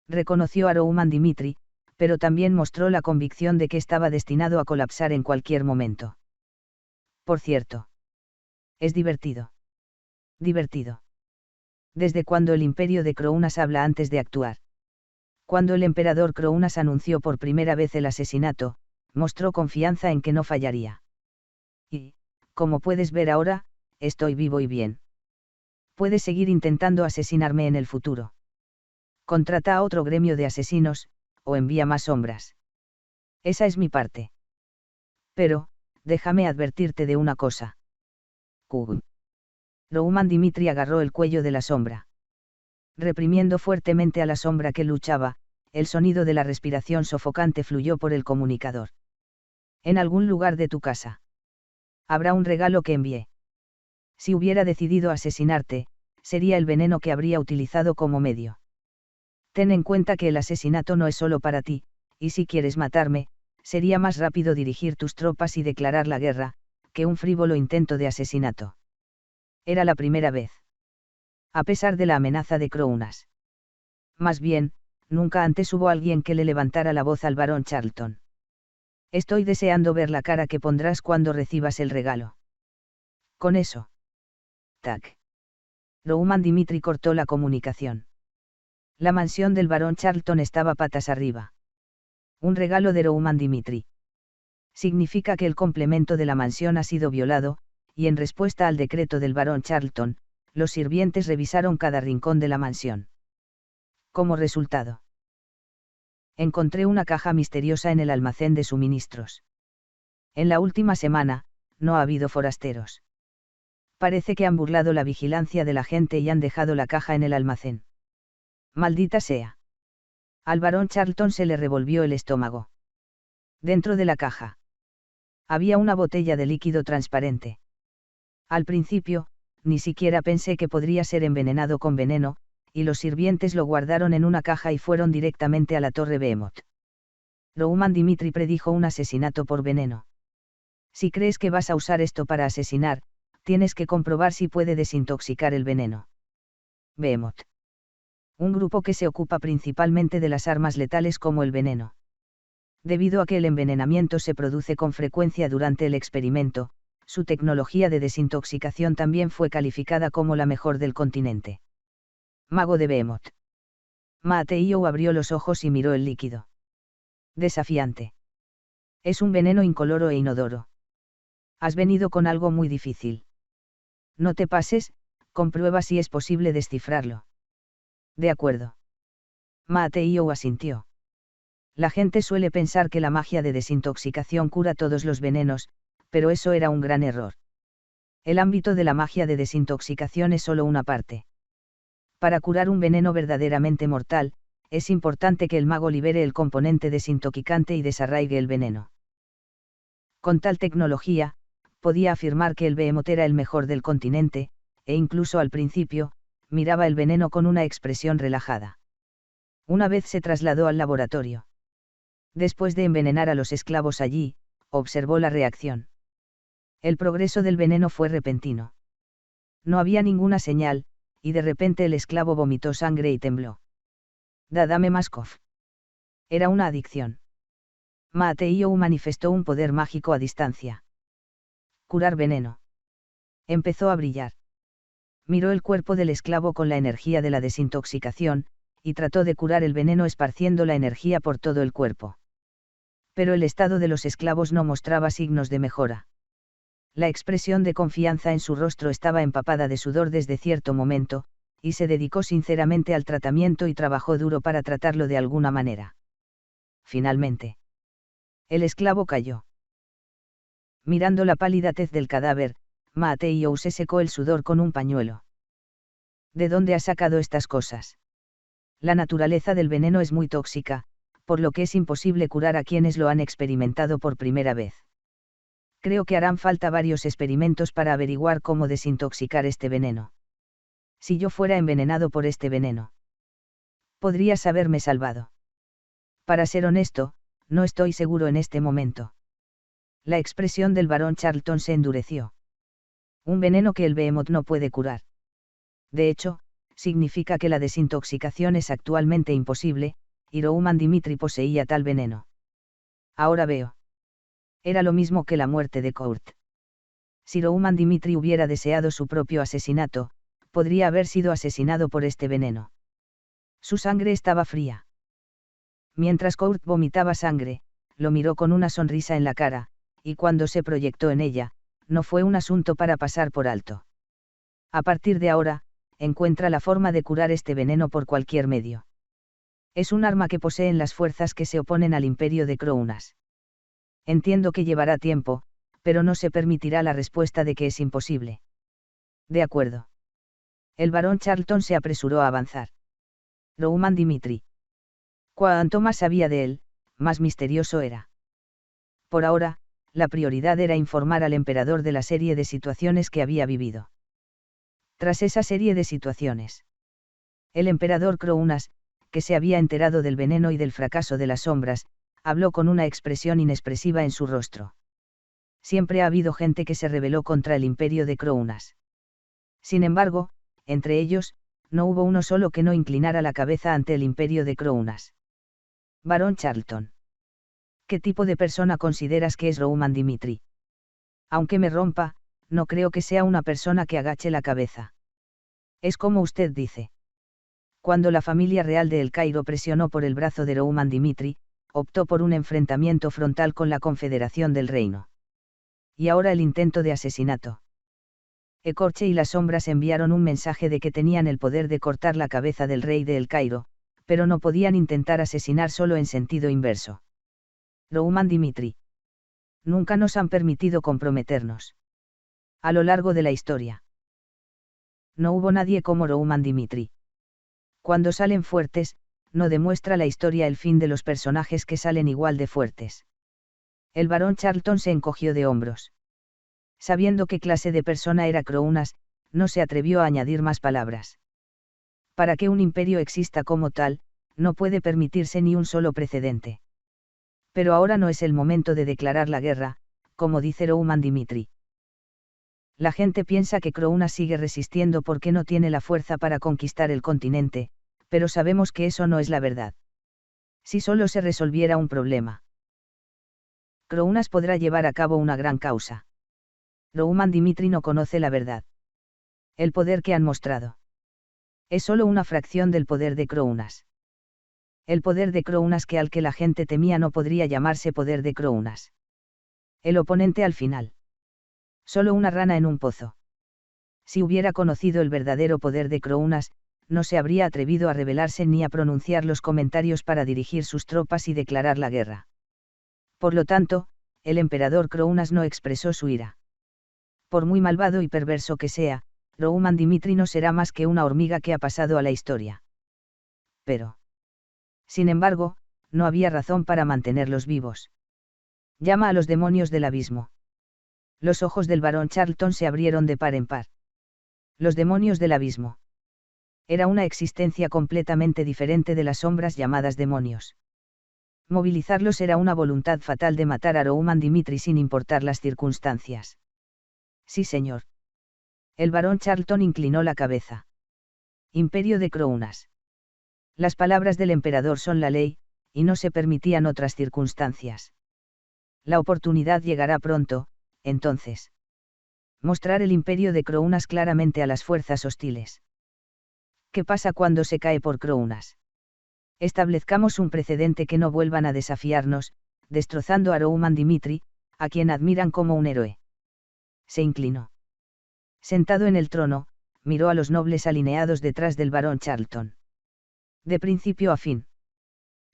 Reconoció a Rouman Dimitri, pero también mostró la convicción de que estaba destinado a colapsar en cualquier momento. Por cierto. Es divertido. Divertido. ¿Desde cuándo el imperio de Crounas habla antes de actuar? Cuando el emperador Crounas anunció por primera vez el asesinato, mostró confianza en que no fallaría. Y, como puedes ver ahora, estoy vivo y bien. Puedes seguir intentando asesinarme en el futuro. Contrata a otro gremio de asesinos, o envía más sombras. Esa es mi parte. Pero, déjame advertirte de una cosa. Kug. Rouman Dimitri agarró el cuello de la sombra. Reprimiendo fuertemente a la sombra que luchaba, el sonido de la respiración sofocante fluyó por el comunicador. En algún lugar de tu casa. Habrá un regalo que envié. Si hubiera decidido asesinarte, sería el veneno que habría utilizado como medio. Ten en cuenta que el asesinato no es solo para ti, y si quieres matarme, sería más rápido dirigir tus tropas y declarar la guerra, que un frívolo intento de asesinato. Era la primera vez. A pesar de la amenaza de Crounas. Más bien, nunca antes hubo alguien que le levantara la voz al barón Charlton. Estoy deseando ver la cara que pondrás cuando recibas el regalo. Con eso. Tac. Rouman Dimitri cortó la comunicación. La mansión del barón Charlton estaba patas arriba. Un regalo de Rouman Dimitri. Significa que el complemento de la mansión ha sido violado, y en respuesta al decreto del barón Charlton, los sirvientes revisaron cada rincón de la mansión. Como resultado, encontré una caja misteriosa en el almacén de suministros. En la última semana, no ha habido forasteros. Parece que han burlado la vigilancia de la gente y han dejado la caja en el almacén. Maldita sea. Al barón Charlton se le revolvió el estómago. Dentro de la caja había una botella de líquido transparente. Al principio, ni siquiera pensé que podría ser envenenado con veneno, y los sirvientes lo guardaron en una caja y fueron directamente a la torre Behemoth. Rouman Dimitri predijo un asesinato por veneno. Si crees que vas a usar esto para asesinar, tienes que comprobar si puede desintoxicar el veneno. Behemoth. Un grupo que se ocupa principalmente de las armas letales como el veneno. Debido a que el envenenamiento se produce con frecuencia durante el experimento, su tecnología de desintoxicación también fue calificada como la mejor del continente. Mago de Behemoth. Mateo abrió los ojos y miró el líquido. Desafiante. Es un veneno incoloro e inodoro. Has venido con algo muy difícil. No te pases, comprueba si es posible descifrarlo. De acuerdo. Mateo asintió. La gente suele pensar que la magia de desintoxicación cura todos los venenos, pero eso era un gran error. El ámbito de la magia de desintoxicación es solo una parte. Para curar un veneno verdaderamente mortal, es importante que el mago libere el componente desintoxicante y desarraigue el veneno. Con tal tecnología, podía afirmar que el Behemoth era el mejor del continente, e incluso al principio, miraba el veneno con una expresión relajada. Una vez se trasladó al laboratorio. Después de envenenar a los esclavos allí, observó la reacción. El progreso del veneno fue repentino. No había ninguna señal, y de repente el esclavo vomitó sangre y tembló. Dame más cof. Era una adicción. Mateo manifestó un poder mágico a distancia. Curar veneno. Empezó a brillar. Miró el cuerpo del esclavo con la energía de la desintoxicación, y trató de curar el veneno esparciendo la energía por todo el cuerpo. Pero el estado de los esclavos no mostraba signos de mejora. La expresión de confianza en su rostro estaba empapada de sudor desde cierto momento, y se dedicó sinceramente al tratamiento y trabajó duro para tratarlo de alguna manera. Finalmente, el esclavo cayó. Mirando la pálida tez del cadáver, Mateo se secó el sudor con un pañuelo. ¿De dónde has sacado estas cosas? La naturaleza del veneno es muy tóxica, por lo que es imposible curar a quienes lo han experimentado por primera vez. Creo que harán falta varios experimentos para averiguar cómo desintoxicar este veneno. Si yo fuera envenenado por este veneno, podrías haberme salvado. Para ser honesto, no estoy seguro en este momento. La expresión del barón Charlton se endureció. Un veneno que el Behemoth no puede curar. De hecho, significa que la desintoxicación es actualmente imposible, y Rouman Dimitri poseía tal veneno. Ahora veo. Era lo mismo que la muerte de Kurt. Si Rouman Dimitri hubiera deseado su propio asesinato, podría haber sido asesinado por este veneno. Su sangre estaba fría. Mientras Kurt vomitaba sangre, lo miró con una sonrisa en la cara, y cuando se proyectó en ella, no fue un asunto para pasar por alto. A partir de ahora, encuentra la forma de curar este veneno por cualquier medio. Es un arma que poseen las fuerzas que se oponen al imperio de Krounas. Entiendo que llevará tiempo, pero no se permitirá la respuesta de que es imposible. De acuerdo. El barón Charlton se apresuró a avanzar. Rouman Dimitri. Cuanto más sabía de él, más misterioso era. Por ahora, la prioridad era informar al emperador de la serie de situaciones que había vivido. Tras esa serie de situaciones, el emperador Krounas, que se había enterado del veneno y del fracaso de las sombras, habló con una expresión inexpresiva en su rostro. Siempre ha habido gente que se rebeló contra el imperio de Krounas. Sin embargo, entre ellos, no hubo uno solo que no inclinara la cabeza ante el imperio de Krounas. Barón Charlton. ¿Qué tipo de persona consideras que es Rouman Dimitri? Aunque me rompa, no creo que sea una persona que agache la cabeza. Es como usted dice. Cuando la familia real de El Cairo presionó por el brazo de Rouman Dimitri, optó por un enfrentamiento frontal con la Confederación del Reino. Y ahora el intento de asesinato. Ecorche y las sombras enviaron un mensaje de que tenían el poder de cortar la cabeza del rey de El Cairo, pero no podían intentar asesinar solo en sentido inverso. Rouman Dimitri. Nunca nos han permitido comprometernos. A lo largo de la historia. No hubo nadie como Rouman Dimitri. Cuando salen fuertes, no demuestra la historia el fin de los personajes que salen igual de fuertes. El barón Charlton se encogió de hombros. Sabiendo qué clase de persona era Krounas, no se atrevió a añadir más palabras. Para que un imperio exista como tal, no puede permitirse ni un solo precedente. Pero ahora no es el momento de declarar la guerra, como dice Rouman Dimitri. La gente piensa que Krounas sigue resistiendo porque no tiene la fuerza para conquistar el continente, pero sabemos que eso no es la verdad. Si solo se resolviera un problema, Krounas podrá llevar a cabo una gran causa. Rouman Dimitri no conoce la verdad. El poder que han mostrado es solo una fracción del poder de Krounas. El poder de Krounas que al que la gente temía no podría llamarse poder de Krounas. El oponente al final. Solo una rana en un pozo. Si hubiera conocido el verdadero poder de Krounas, no se habría atrevido a rebelarse ni a pronunciar los comentarios para dirigir sus tropas y declarar la guerra. Por lo tanto, el emperador Krounas no expresó su ira. Por muy malvado y perverso que sea, Rouman Dimitri no será más que una hormiga que ha pasado a la historia. Pero, sin embargo, no había razón para mantenerlos vivos. Llama a los demonios del abismo. Los ojos del barón Charlton se abrieron de par en par. Los demonios del abismo. Era una existencia completamente diferente de las sombras llamadas demonios. Movilizarlos era una voluntad fatal de matar a Rouman Dimitri sin importar las circunstancias. Sí, señor. El barón Charlton inclinó la cabeza. Imperio de Krounas. Las palabras del emperador son la ley, y no se permitían otras circunstancias. La oportunidad llegará pronto, entonces. Mostrar el imperio de Krounas claramente a las fuerzas hostiles. ¿Qué pasa cuando se cae por Krounas? Establezcamos un precedente que no vuelvan a desafiarnos, destrozando a Rouman Dimitri, a quien admiran como un héroe. Se inclinó. Sentado en el trono, miró a los nobles alineados detrás del barón Charlton. De principio a fin.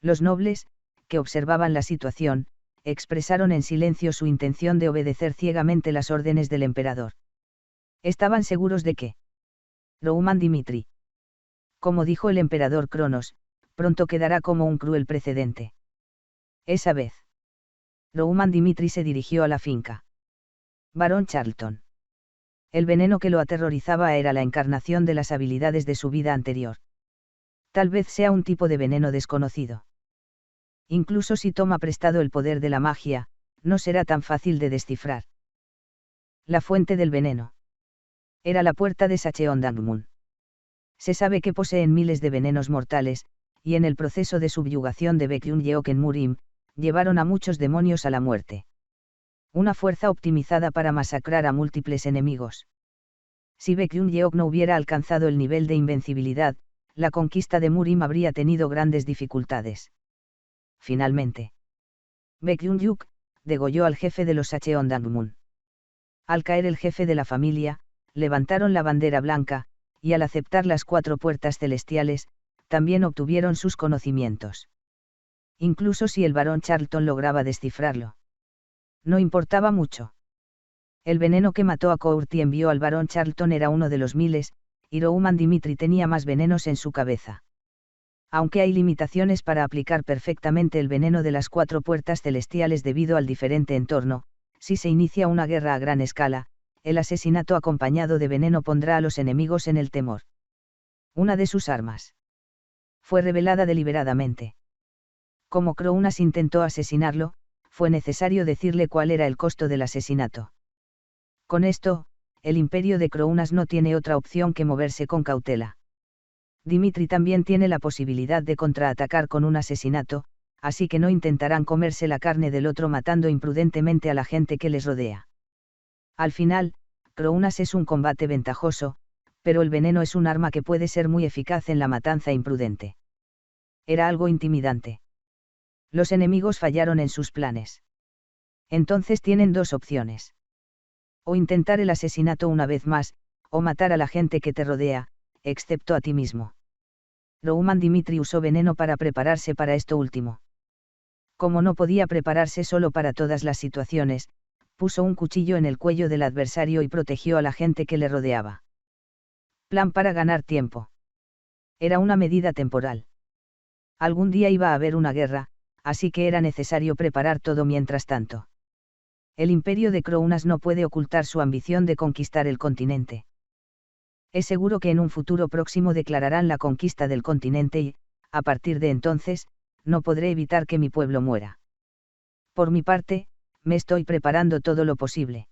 Los nobles, que observaban la situación, expresaron en silencio su intención de obedecer ciegamente las órdenes del emperador. Estaban seguros de que Rouman Dimitri. Como dijo el emperador Cronos, pronto quedará como un cruel precedente. Esa vez. Rouman Dimitri se dirigió a la finca. Barón Charlton. El veneno que lo aterrorizaba era la encarnación de las habilidades de su vida anterior. Tal vez sea un tipo de veneno desconocido. Incluso si toma prestado el poder de la magia, no será tan fácil de descifrar. La fuente del veneno. Era la puerta de Sacheon-Dangmun. Se sabe que poseen miles de venenos mortales, y en el proceso de subyugación de Baekhyun-yeok en Murim, llevaron a muchos demonios a la muerte. Una fuerza optimizada para masacrar a múltiples enemigos. Si Baekhyun-yeok no hubiera alcanzado el nivel de invencibilidad, la conquista de Murim habría tenido grandes dificultades. Finalmente, Baekhyun-yeok degolló al jefe de los Sacheon-Dangmun. Al caer el jefe de la familia, levantaron la bandera blanca, y al aceptar las 4 puertas celestiales, también obtuvieron sus conocimientos. Incluso si el barón Charlton lograba descifrarlo. No importaba mucho. El veneno que mató a Court y envió al barón Charlton era uno de los miles, y Rouman Dimitri tenía más venenos en su cabeza. Aunque hay limitaciones para aplicar perfectamente el veneno de las 4 puertas celestiales debido al diferente entorno, si se inicia una guerra a gran escala, el asesinato acompañado de veneno pondrá a los enemigos en el temor. Una de sus armas fue revelada deliberadamente. Como Crounas intentó asesinarlo, fue necesario decirle cuál era el costo del asesinato. Con esto, el imperio de Crounas no tiene otra opción que moverse con cautela. Dimitri también tiene la posibilidad de contraatacar con un asesinato, así que no intentarán comerse la carne del otro matando imprudentemente a la gente que les rodea. Al final, Crounas es un combate ventajoso, pero el veneno es un arma que puede ser muy eficaz en la matanza imprudente. Era algo intimidante. Los enemigos fallaron en sus planes. Entonces tienen 2 opciones. O intentar el asesinato una vez más, o matar a la gente que te rodea, excepto a ti mismo. Rouman Dimitri usó veneno para prepararse para esto último. Como no podía prepararse solo para todas las situaciones, puso un cuchillo en el cuello del adversario y protegió a la gente que le rodeaba. Plan para ganar tiempo. Era una medida temporal. Algún día iba a haber una guerra, así que era necesario preparar todo mientras tanto. El imperio de Crounas no puede ocultar su ambición de conquistar el continente. Es seguro que en un futuro próximo declararán la conquista del continente y, a partir de entonces, no podré evitar que mi pueblo muera. Por mi parte, me estoy preparando todo lo posible.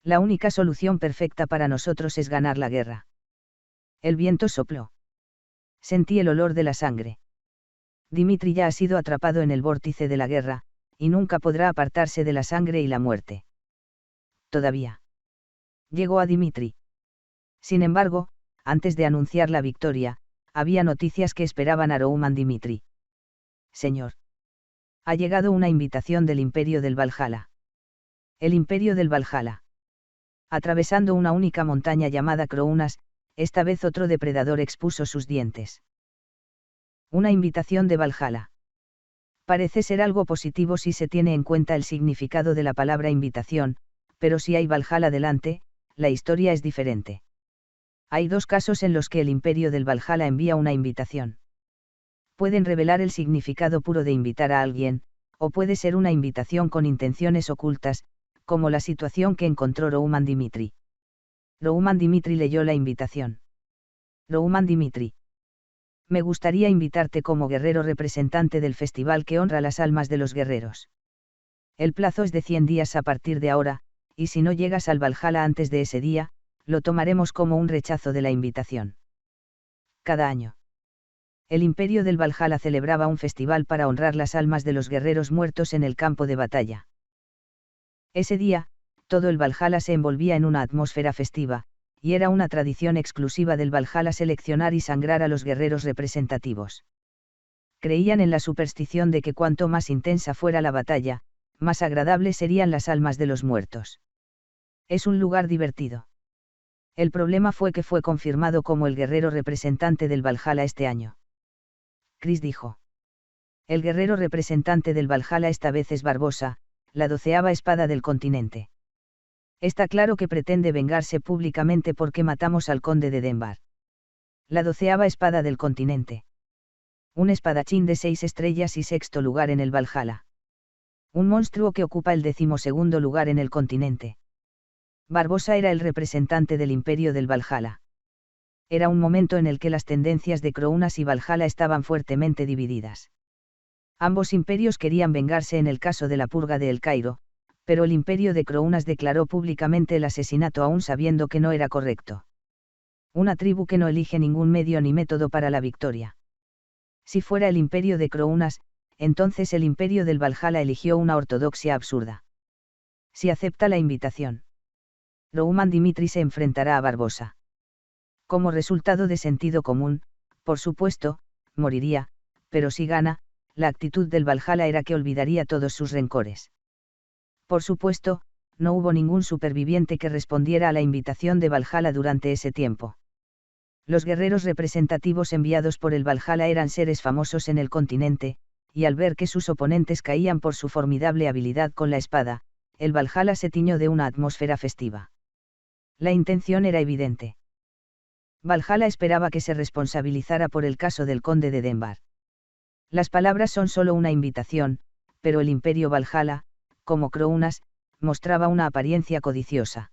La única solución perfecta para nosotros es ganar la guerra. El viento sopló. Sentí el olor de la sangre. Dimitri ya ha sido atrapado en el vórtice de la guerra, y nunca podrá apartarse de la sangre y la muerte. Todavía. Llegó a Dimitri. Sin embargo, antes de anunciar la victoria, había noticias que esperaban a Rouman Dimitri. Señor. Ha llegado una invitación del Imperio del Valhalla. El Imperio del Valhalla. Atravesando una única montaña llamada Crounas, esta vez otro depredador expuso sus dientes. Una invitación de Valhalla. Parece ser algo positivo si se tiene en cuenta el significado de la palabra invitación, pero si hay Valhalla delante, la historia es diferente. Hay 2 casos en los que el Imperio del Valhalla envía una invitación. Pueden revelar el significado puro de invitar a alguien, o puede ser una invitación con intenciones ocultas, como la situación que encontró Rouman Dimitri. Rouman Dimitri leyó la invitación. Rouman Dimitri. Me gustaría invitarte como guerrero representante del festival que honra las almas de los guerreros. El plazo es de 100 días a partir de ahora, y si no llegas al Valhalla antes de ese día, lo tomaremos como un rechazo de la invitación. Cada año. El Imperio del Valhalla celebraba un festival para honrar las almas de los guerreros muertos en el campo de batalla. Ese día, todo el Valhalla se envolvía en una atmósfera festiva, y era una tradición exclusiva del Valhalla seleccionar y sangrar a los guerreros representativos. Creían en la superstición de que cuanto más intensa fuera la batalla, más agradables serían las almas de los muertos. Es un lugar divertido. El problema fue que fue confirmado como el guerrero representante del Valhalla este año. Chris dijo. El guerrero representante del Valhalla esta vez es Barbosa, la 12ª espada del continente. Está claro que pretende vengarse públicamente porque matamos al conde de Denbar. La 12ª espada del continente. Un espadachín de 6 estrellas y sexto lugar en el Valhalla. Un monstruo que ocupa el 12º lugar en el continente. Barbosa era el representante del imperio del Valhalla. Era un momento en el que las tendencias de Crounas y Valhalla estaban fuertemente divididas. Ambos imperios querían vengarse en el caso de la purga de El Cairo, pero el imperio de Crounas declaró públicamente el asesinato aún sabiendo que no era correcto. Una tribu que no elige ningún medio ni método para la victoria. Si fuera el imperio de Crounas, entonces el imperio del Valhalla eligió una ortodoxia absurda. Si acepta la invitación, Rouman Dimitri se enfrentará a Barbosa. Como resultado de sentido común, por supuesto, moriría, pero si gana, la actitud del Valhalla era que olvidaría todos sus rencores. Por supuesto, no hubo ningún superviviente que respondiera a la invitación de Valhalla durante ese tiempo. Los guerreros representativos enviados por el Valhalla eran seres famosos en el continente, y al ver que sus oponentes caían por su formidable habilidad con la espada, el Valhalla se tiñó de una atmósfera festiva. La intención era evidente. Valhalla esperaba que se responsabilizara por el caso del conde de Denbar. Las palabras son solo una invitación, pero el imperio Valhalla, como Crounas, mostraba una apariencia codiciosa.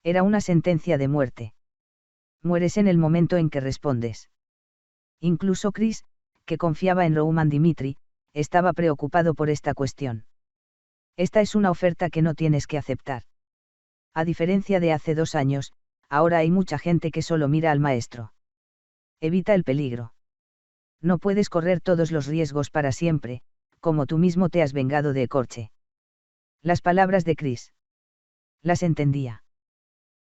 Era una sentencia de muerte. Mueres en el momento en que respondes. Incluso Chris, que confiaba en Rouman Dimitri, estaba preocupado por esta cuestión. Esta es una oferta que no tienes que aceptar. A diferencia de hace 2 años, ahora hay mucha gente que solo mira al maestro. Evita el peligro. No puedes correr todos los riesgos para siempre, como tú mismo te has vengado de Ecorche. Las palabras de Chris. Las entendía.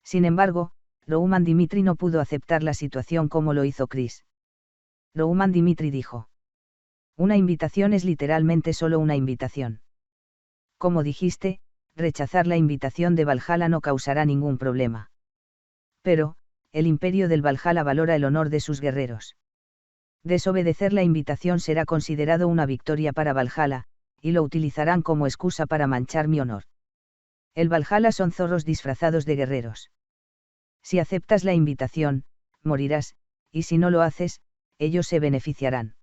Sin embargo, Rouman Dimitri no pudo aceptar la situación como lo hizo Chris. Rouman Dimitri dijo. Una invitación es literalmente solo una invitación. Como dijiste, rechazar la invitación de Valhalla no causará ningún problema. Pero, el imperio del Valhalla valora el honor de sus guerreros. Desobedecer la invitación será considerado una victoria para Valhalla, y lo utilizarán como excusa para manchar mi honor. El Valhalla son zorros disfrazados de guerreros. Si aceptas la invitación, morirás, y si no lo haces, ellos se beneficiarán.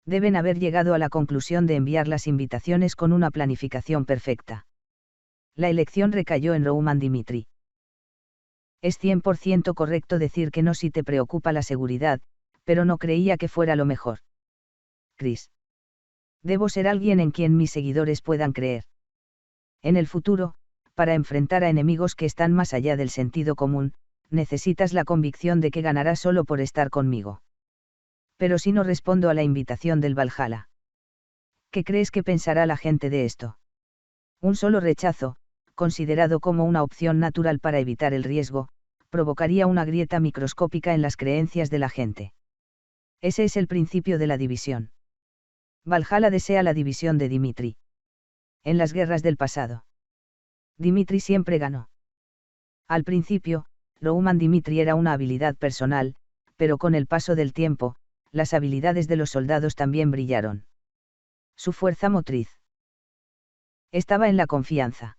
Deben haber llegado a la conclusión de enviar las invitaciones con una planificación perfecta. La elección recayó en Rouman Dimitri. Es 100% correcto decir que no si te preocupa la seguridad, pero no creía que fuera lo mejor. Chris. Debo ser alguien en quien mis seguidores puedan creer. En el futuro, para enfrentar a enemigos que están más allá del sentido común, necesitas la convicción de que ganarás solo por estar conmigo. Pero si no respondo a la invitación del Valhalla, ¿qué crees que pensará la gente de esto? Un solo rechazo, considerado como una opción natural para evitar el riesgo, provocaría una grieta microscópica en las creencias de la gente. Ese es el principio de la división. Valhalla desea la división de Dimitri. En las guerras del pasado, Dimitri siempre ganó. Al principio, Rouman Dimitri era una habilidad personal, pero con el paso del tiempo, las habilidades de los soldados también brillaron. Su fuerza motriz estaba en la confianza.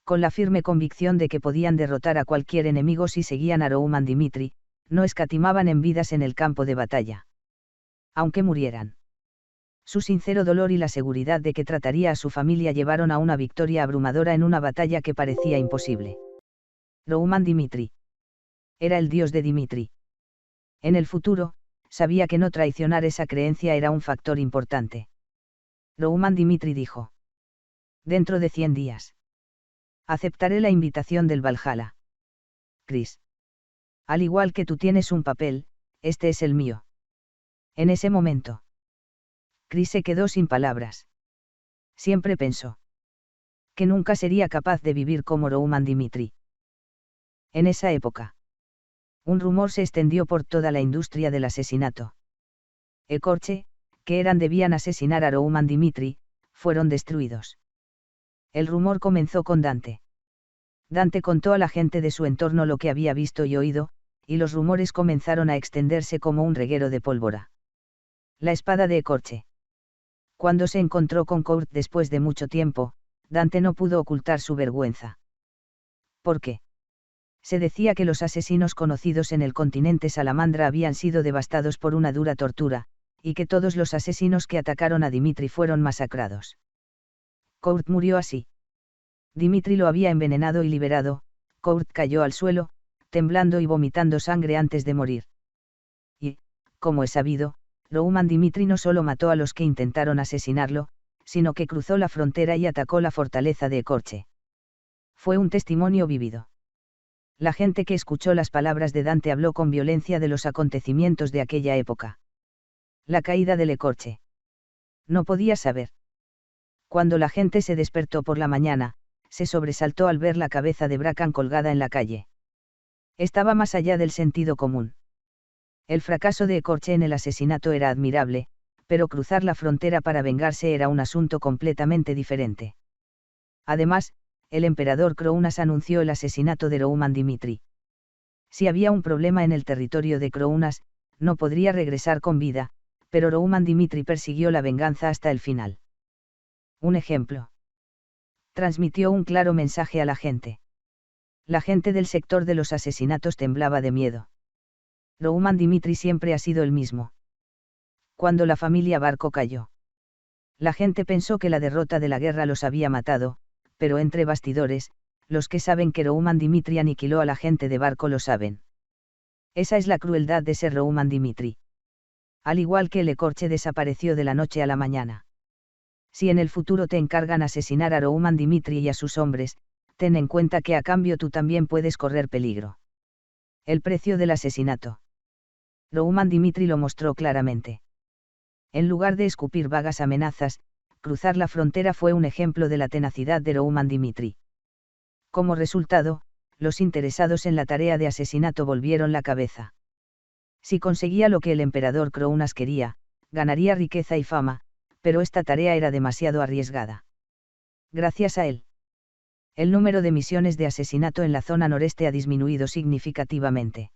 Con la firme convicción de que podían derrotar a cualquier enemigo si seguían a Rouman Dimitri, no escatimaban en vidas en el campo de batalla. Aunque murieran. Su sincero dolor y la seguridad de que trataría a su familia llevaron a una victoria abrumadora en una batalla que parecía imposible. Rouman Dimitri. Era el dios de Dimitri. En el futuro, sabía que no traicionar esa creencia era un factor importante. Rouman Dimitri dijo. Dentro de 100 días. Aceptaré la invitación del Valhalla. Chris. Al igual que tú tienes un papel, este es el mío. En ese momento, Chris se quedó sin palabras. Siempre pensó que nunca sería capaz de vivir como Rouman Dimitri. En esa época, un rumor se extendió por toda la industria del asesinato. Ecorche, que eran debían asesinar a Rouman Dimitri, fueron destruidos. El rumor comenzó con Dante. Dante contó a la gente de su entorno lo que había visto y oído, y los rumores comenzaron a extenderse como un reguero de pólvora. La espada de Ecorche. Cuando se encontró con Kurt después de mucho tiempo, Dante no pudo ocultar su vergüenza. ¿Por qué? Se decía que los asesinos conocidos en el continente Salamandra habían sido devastados por una dura tortura, y que todos los asesinos que atacaron a Dimitri fueron masacrados. Kurt murió así. Dimitri lo había envenenado y liberado. Kurt cayó al suelo, temblando y vomitando sangre antes de morir. Y, como es sabido, Rouman Dimitri no solo mató a los que intentaron asesinarlo, sino que cruzó la frontera y atacó la fortaleza de Ecorche. Fue un testimonio vívido. La gente que escuchó las palabras de Dante habló con violencia de los acontecimientos de aquella época. La caída del Ecorche. No podía saber. Cuando la gente se despertó por la mañana, se sobresaltó al ver la cabeza de Bracan colgada en la calle. Estaba más allá del sentido común. El fracaso de Ecorche en el asesinato era admirable, pero cruzar la frontera para vengarse era un asunto completamente diferente. Además, el emperador Krounas anunció el asesinato de Rouman Dimitri. Si había un problema en el territorio de Krounas, no podría regresar con vida, pero Rouman Dimitri persiguió la venganza hasta el final. Un ejemplo. Transmitió un claro mensaje a la gente. La gente del sector de los asesinatos temblaba de miedo. Rouman Dimitri siempre ha sido el mismo. Cuando la familia Barco cayó, la gente pensó que la derrota de la guerra los había matado, pero entre bastidores, los que saben que Rouman Dimitri aniquiló a la gente de Barco lo saben. Esa es la crueldad de ser Rouman Dimitri. Al igual que el Ecorche desapareció de la noche a la mañana. Si en el futuro te encargan asesinar a Rouman Dimitri y a sus hombres, ten en cuenta que a cambio tú también puedes correr peligro. El precio del asesinato. Rouman Dimitri lo mostró claramente. En lugar de escupir vagas amenazas, cruzar la frontera fue un ejemplo de la tenacidad de Rouman Dimitri. Como resultado, los interesados en la tarea de asesinato volvieron la cabeza. Si conseguía lo que el emperador Krounas quería, ganaría riqueza y fama, pero esta tarea era demasiado arriesgada. Gracias a él, el número de misiones de asesinato en la zona noreste ha disminuido significativamente.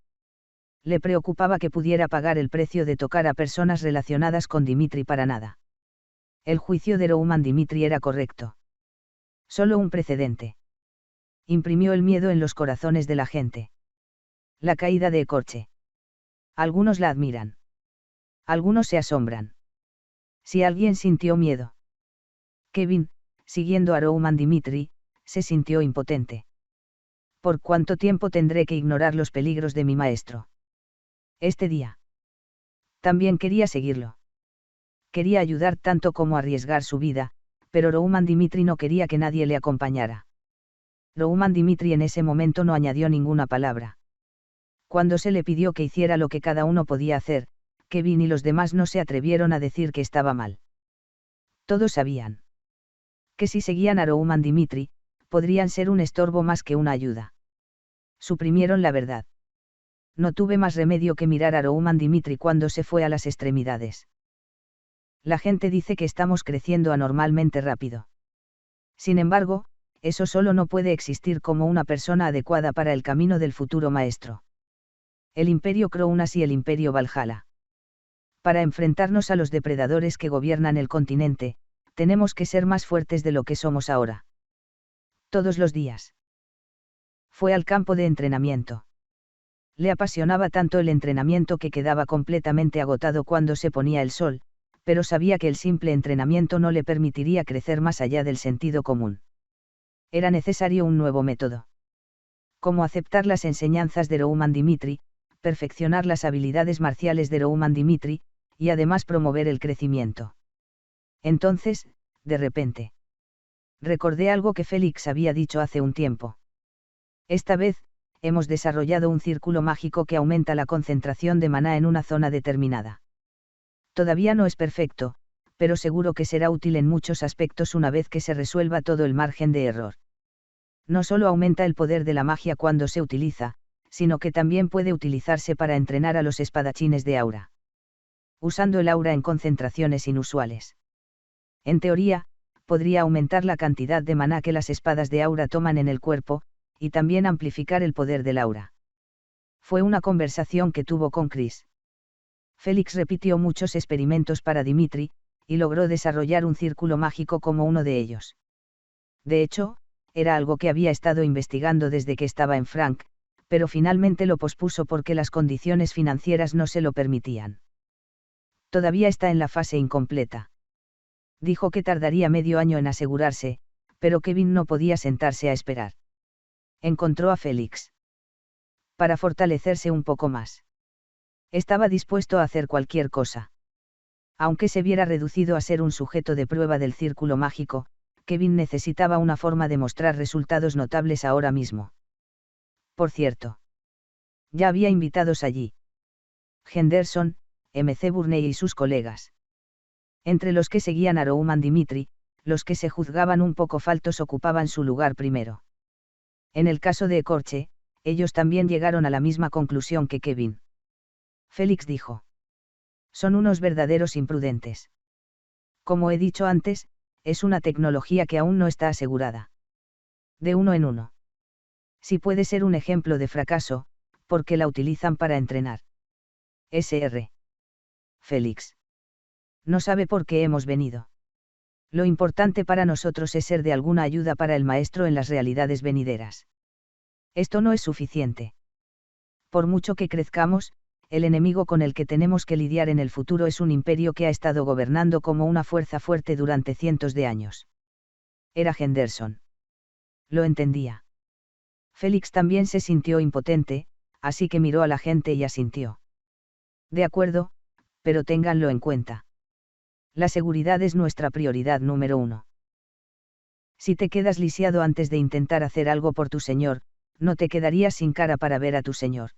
Le preocupaba que pudiera pagar el precio de tocar a personas relacionadas con Dimitri para nada. El juicio de Rouman Dimitri era correcto. Solo un precedente. Imprimió el miedo en los corazones de la gente. La caída de Ecorche. Algunos la admiran. Algunos se asombran. Si alguien sintió miedo. Kevin, siguiendo a Rouman Dimitri, se sintió impotente. ¿Por cuánto tiempo tendré que ignorar los peligros de mi maestro? Este día. También quería seguirlo. Quería ayudar tanto como arriesgar su vida, pero Rouman Dimitri no quería que nadie le acompañara. Rouman Dimitri en ese momento no añadió ninguna palabra. Cuando se le pidió que hiciera lo que cada uno podía hacer, Kevin y los demás no se atrevieron a decir que estaba mal. Todos sabían que si seguían a Rouman Dimitri, podrían ser un estorbo más que una ayuda. Suprimieron la verdad. No tuve más remedio que mirar a Rouman Dimitri cuando se fue a las extremidades. La gente dice que estamos creciendo anormalmente rápido. Sin embargo, eso solo no puede existir como una persona adecuada para el camino del futuro maestro. El Imperio Krounas y el Imperio Valhalla. Para enfrentarnos a los depredadores que gobiernan el continente, tenemos que ser más fuertes de lo que somos ahora. Todos los días. Fue al campo de entrenamiento. Le apasionaba tanto el entrenamiento que quedaba completamente agotado cuando se ponía el sol, pero sabía que el simple entrenamiento no le permitiría crecer más allá del sentido común. Era necesario un nuevo método. Como aceptar las enseñanzas de Rouman Dimitri, perfeccionar las habilidades marciales de Rouman Dimitri, y además promover el crecimiento. Entonces, de repente, recordé algo que Félix había dicho hace un tiempo. Esta vez, hemos desarrollado un círculo mágico que aumenta la concentración de maná en una zona determinada. Todavía no es perfecto, pero seguro que será útil en muchos aspectos una vez que se resuelva todo el margen de error. No solo aumenta el poder de la magia cuando se utiliza, sino que también puede utilizarse para entrenar a los espadachines de aura. Usando el aura en concentraciones inusuales. En teoría, podría aumentar la cantidad de maná que las espadas de aura toman en el cuerpo, y también amplificar el poder del aura. Fue una conversación que tuvo con Chris. Félix repitió muchos experimentos para Dimitri, y logró desarrollar un círculo mágico como uno de ellos. De hecho, era algo que había estado investigando desde que estaba en Frank, pero finalmente lo pospuso porque las condiciones financieras no se lo permitían. Todavía está en la fase incompleta. Dijo que tardaría medio año en asegurarse, pero Kevin no podía sentarse a esperar. Encontró a Félix. Para fortalecerse un poco más. Estaba dispuesto a hacer cualquier cosa. Aunque se viera reducido a ser un sujeto de prueba del círculo mágico, Kevin necesitaba una forma de mostrar resultados notables ahora mismo. Por cierto. Ya había invitados allí. Henderson, M.C. Burney y sus colegas. Entre los que seguían a Rouman Dimitri, los que se juzgaban un poco faltos ocupaban su lugar primero. En el caso de Ecorche, ellos también llegaron a la misma conclusión que Kevin. Félix dijo. Son unos verdaderos imprudentes. Como he dicho antes, es una tecnología que aún no está asegurada. De uno en uno. Si puede ser un ejemplo de fracaso, porque la utilizan para entrenar. Sr. Félix. No sabe por qué hemos venido. Lo importante para nosotros es ser de alguna ayuda para el maestro en las realidades venideras. Esto no es suficiente. Por mucho que crezcamos, el enemigo con el que tenemos que lidiar en el futuro es un imperio que ha estado gobernando como una fuerza fuerte durante cientos de años. Era Henderson. Lo entendía. Félix también se sintió impotente, así que miró a la gente y asintió. De acuerdo, pero ténganlo en cuenta. La seguridad es nuestra prioridad número 1. Si te quedas lisiado antes de intentar hacer algo por tu señor, no te quedarías sin cara para ver a tu señor.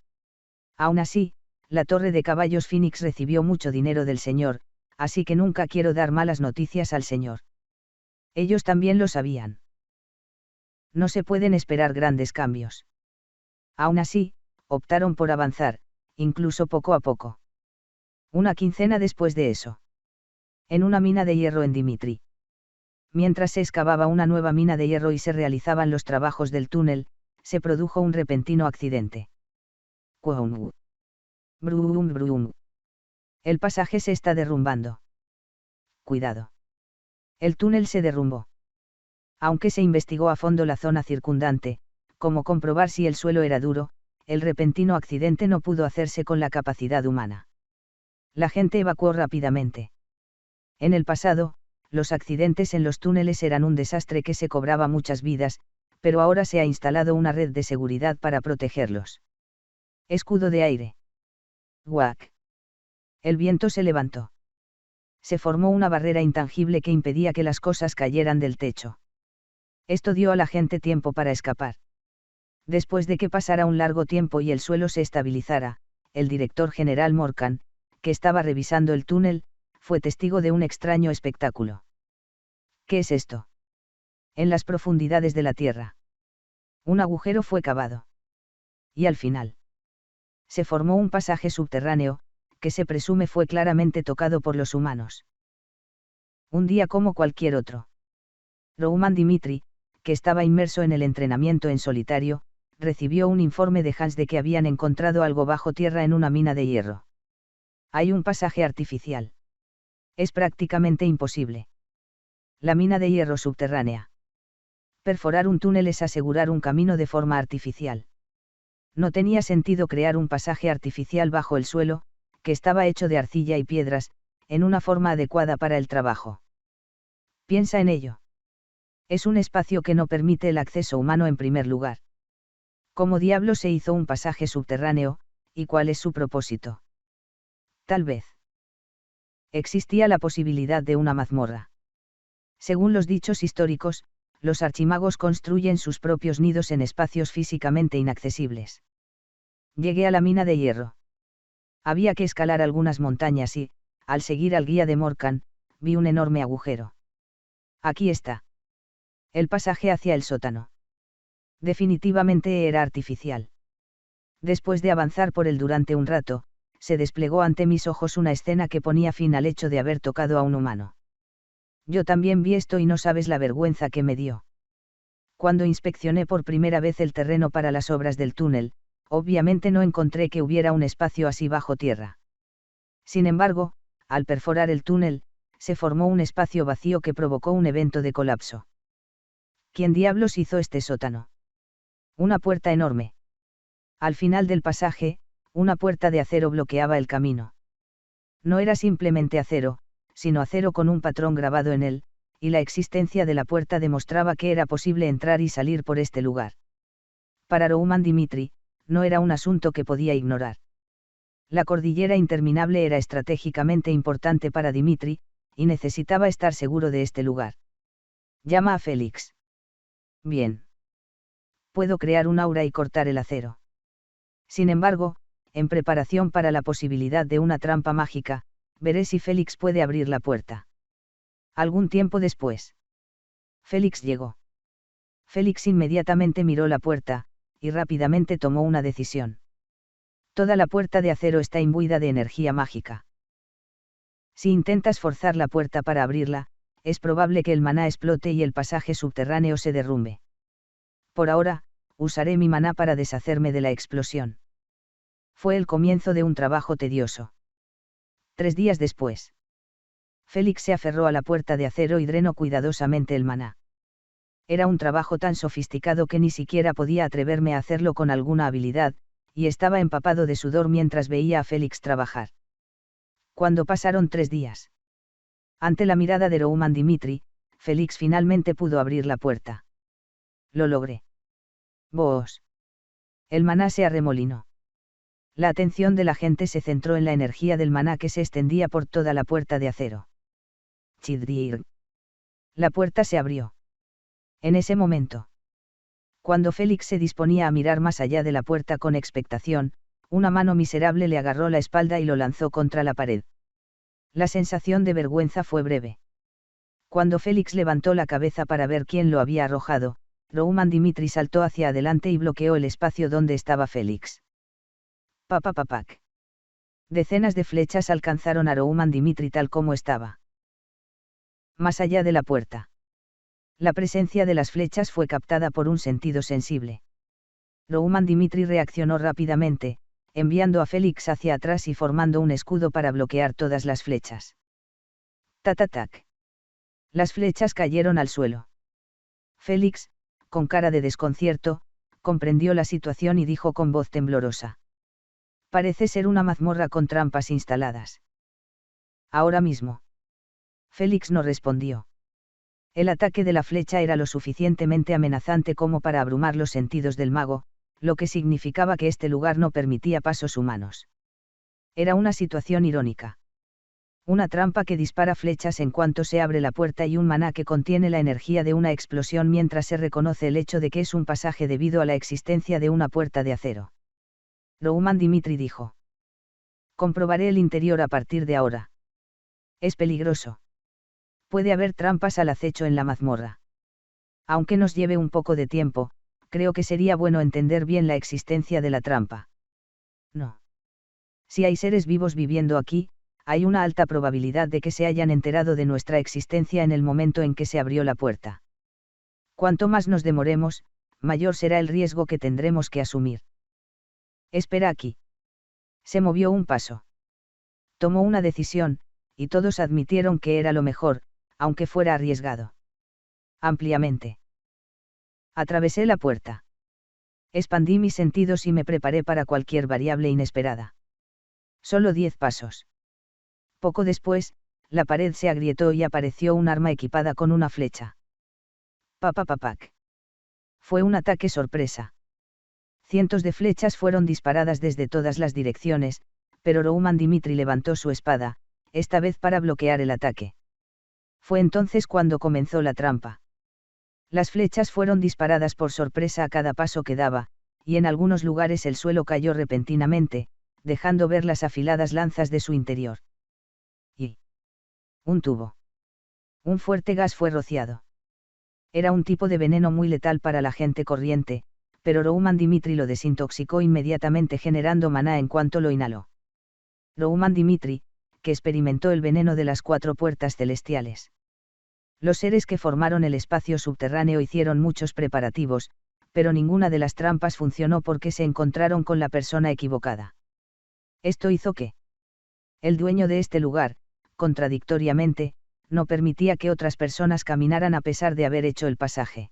Aún así, la Torre de Caballos Phoenix recibió mucho dinero del señor, así que nunca quiero dar malas noticias al señor. Ellos también lo sabían. No se pueden esperar grandes cambios. Aún así, optaron por avanzar, incluso poco a poco. Una quincena después de eso. En una mina de hierro en Dimitri. Mientras se excavaba una nueva mina de hierro y se realizaban los trabajos del túnel, se produjo un repentino accidente. Brum, brum. El pasaje se está derrumbando. Cuidado. El túnel se derrumbó. Aunque se investigó a fondo la zona circundante, como comprobar si el suelo era duro, el repentino accidente no pudo hacerse con la capacidad humana. La gente evacuó rápidamente. En el pasado, los accidentes en los túneles eran un desastre que se cobraba muchas vidas, pero ahora se ha instalado una red de seguridad para protegerlos. Escudo de aire. Guac. El viento se levantó. Se formó una barrera intangible que impedía que las cosas cayeran del techo. Esto dio a la gente tiempo para escapar. Después de que pasara un largo tiempo y el suelo se estabilizara, el director general Morgan, que estaba revisando el túnel, fue testigo de un extraño espectáculo. ¿Qué es esto? En las profundidades de la tierra. Un agujero fue cavado. Y al final. Se formó un pasaje subterráneo, que se presume fue claramente tocado por los humanos. Un día como cualquier otro. Rouman Dimitri, que estaba inmerso en el entrenamiento en solitario, recibió un informe de Hans de que habían encontrado algo bajo tierra en una mina de hierro. Hay un pasaje artificial. Es prácticamente imposible. La mina de hierro subterránea. Perforar un túnel es asegurar un camino de forma artificial. No tenía sentido crear un pasaje artificial bajo el suelo, que estaba hecho de arcilla y piedras, en una forma adecuada para el trabajo. Piensa en ello. Es un espacio que no permite el acceso humano en primer lugar. ¿Cómo diablos se hizo un pasaje subterráneo, y cuál es su propósito? Tal vez. Existía la posibilidad de una mazmorra. Según los dichos históricos, los archimagos construyen sus propios nidos en espacios físicamente inaccesibles. Llegué a la mina de hierro. Había que escalar algunas montañas y, al seguir al guía de Morgan, vi un enorme agujero. Aquí está. El pasaje hacia el sótano. Definitivamente era artificial. Después de avanzar por él durante un rato, se desplegó ante mis ojos una escena que ponía fin al hecho de haber tocado a un humano. Yo también vi esto y no sabes la vergüenza que me dio. Cuando inspeccioné por primera vez el terreno para las obras del túnel, obviamente no encontré que hubiera un espacio así bajo tierra. Sin embargo, al perforar el túnel, se formó un espacio vacío que provocó un evento de colapso. ¿Quién diablos hizo este sótano? Una puerta enorme. Al final del pasaje, una puerta de acero bloqueaba el camino. No era simplemente acero, sino acero con un patrón grabado en él, y la existencia de la puerta demostraba que era posible entrar y salir por este lugar. Para Rouman Dimitri, no era un asunto que podía ignorar. La cordillera interminable era estratégicamente importante para Dimitri, y necesitaba estar seguro de este lugar. Llama a Félix. Bien. Puedo crear un aura y cortar el acero. Sin embargo, en preparación para la posibilidad de una trampa mágica, veré si Félix puede abrir la puerta. Algún tiempo después. Félix llegó. Félix inmediatamente miró la puerta, y rápidamente tomó una decisión. Toda la puerta de acero está imbuida de energía mágica. Si intentas forzar la puerta para abrirla, es probable que el maná explote y el pasaje subterráneo se derrumbe. Por ahora, usaré mi maná para deshacerme de la explosión. Fue el comienzo de un trabajo tedioso. 3 días después. Félix se aferró a la puerta de acero y drenó cuidadosamente el maná. Era un trabajo tan sofisticado que ni siquiera podía atreverme a hacerlo con alguna habilidad, y estaba empapado de sudor mientras veía a Félix trabajar. Cuando pasaron 3 días. Ante la mirada de Rouman Dimitri, Félix finalmente pudo abrir la puerta. Lo logré. Vos. El maná se arremolinó. La atención de la gente se centró en la energía del maná que se extendía por toda la puerta de acero. Chidrir. La puerta se abrió. En ese momento. Cuando Félix se disponía a mirar más allá de la puerta con expectación, una mano miserable le agarró la espalda y lo lanzó contra la pared. La sensación de vergüenza fue breve. Cuando Félix levantó la cabeza para ver quién lo había arrojado, Rouman Dimitri saltó hacia adelante y bloqueó el espacio donde estaba Félix. Papapapac. Decenas de flechas alcanzaron a Rouman Dimitri tal como estaba. Más allá de la puerta. La presencia de las flechas fue captada por un sentido sensible. Rouman Dimitri reaccionó rápidamente, enviando a Félix hacia atrás y formando un escudo para bloquear todas las flechas. Tatatac. Las flechas cayeron al suelo. Félix, con cara de desconcierto, comprendió la situación y dijo con voz temblorosa. Parece ser una mazmorra con trampas instaladas. Ahora mismo. Félix no respondió. El ataque de la flecha era lo suficientemente amenazante como para abrumar los sentidos del mago, lo que significaba que este lugar no permitía pasos humanos. Era una situación irónica. Una trampa que dispara flechas en cuanto se abre la puerta y un maná que contiene la energía de una explosión mientras se reconoce el hecho de que es un pasaje debido a la existencia de una puerta de acero. Rouman Dimitri dijo. Comprobaré el interior a partir de ahora. Es peligroso. Puede haber trampas al acecho en la mazmorra. Aunque nos lleve un poco de tiempo, creo que sería bueno entender bien la existencia de la trampa. No. Si hay seres vivos viviendo aquí, hay una alta probabilidad de que se hayan enterado de nuestra existencia en el momento en que se abrió la puerta. Cuanto más nos demoremos, mayor será el riesgo que tendremos que asumir. Espera aquí. Se movió un paso. Tomó una decisión, y todos admitieron que era lo mejor, aunque fuera arriesgado. Ampliamente. Atravesé la puerta. Expandí mis sentidos y me preparé para cualquier variable inesperada. Solo 10 pasos. Poco después, la pared se agrietó y apareció un arma equipada con una flecha. Papapapac. Fue un ataque sorpresa. Cientos de flechas fueron disparadas desde todas las direcciones, pero Rouman Dimitri levantó su espada, esta vez para bloquear el ataque. Fue entonces cuando comenzó la trampa. Las flechas fueron disparadas por sorpresa a cada paso que daba, y en algunos lugares el suelo cayó repentinamente, dejando ver las afiladas lanzas de su interior. Y un tubo. Un fuerte gas fue rociado. Era un tipo de veneno muy letal para la gente corriente, pero Rouman Dimitri lo desintoxicó inmediatamente generando maná en cuanto lo inhaló. Rouman Dimitri, que experimentó el veneno de las 4 puertas celestiales. Los seres que formaron el espacio subterráneo hicieron muchos preparativos, pero ninguna de las trampas funcionó porque se encontraron con la persona equivocada. Esto hizo que el dueño de este lugar, contradictoriamente, no permitía que otras personas caminaran a pesar de haber hecho el pasaje.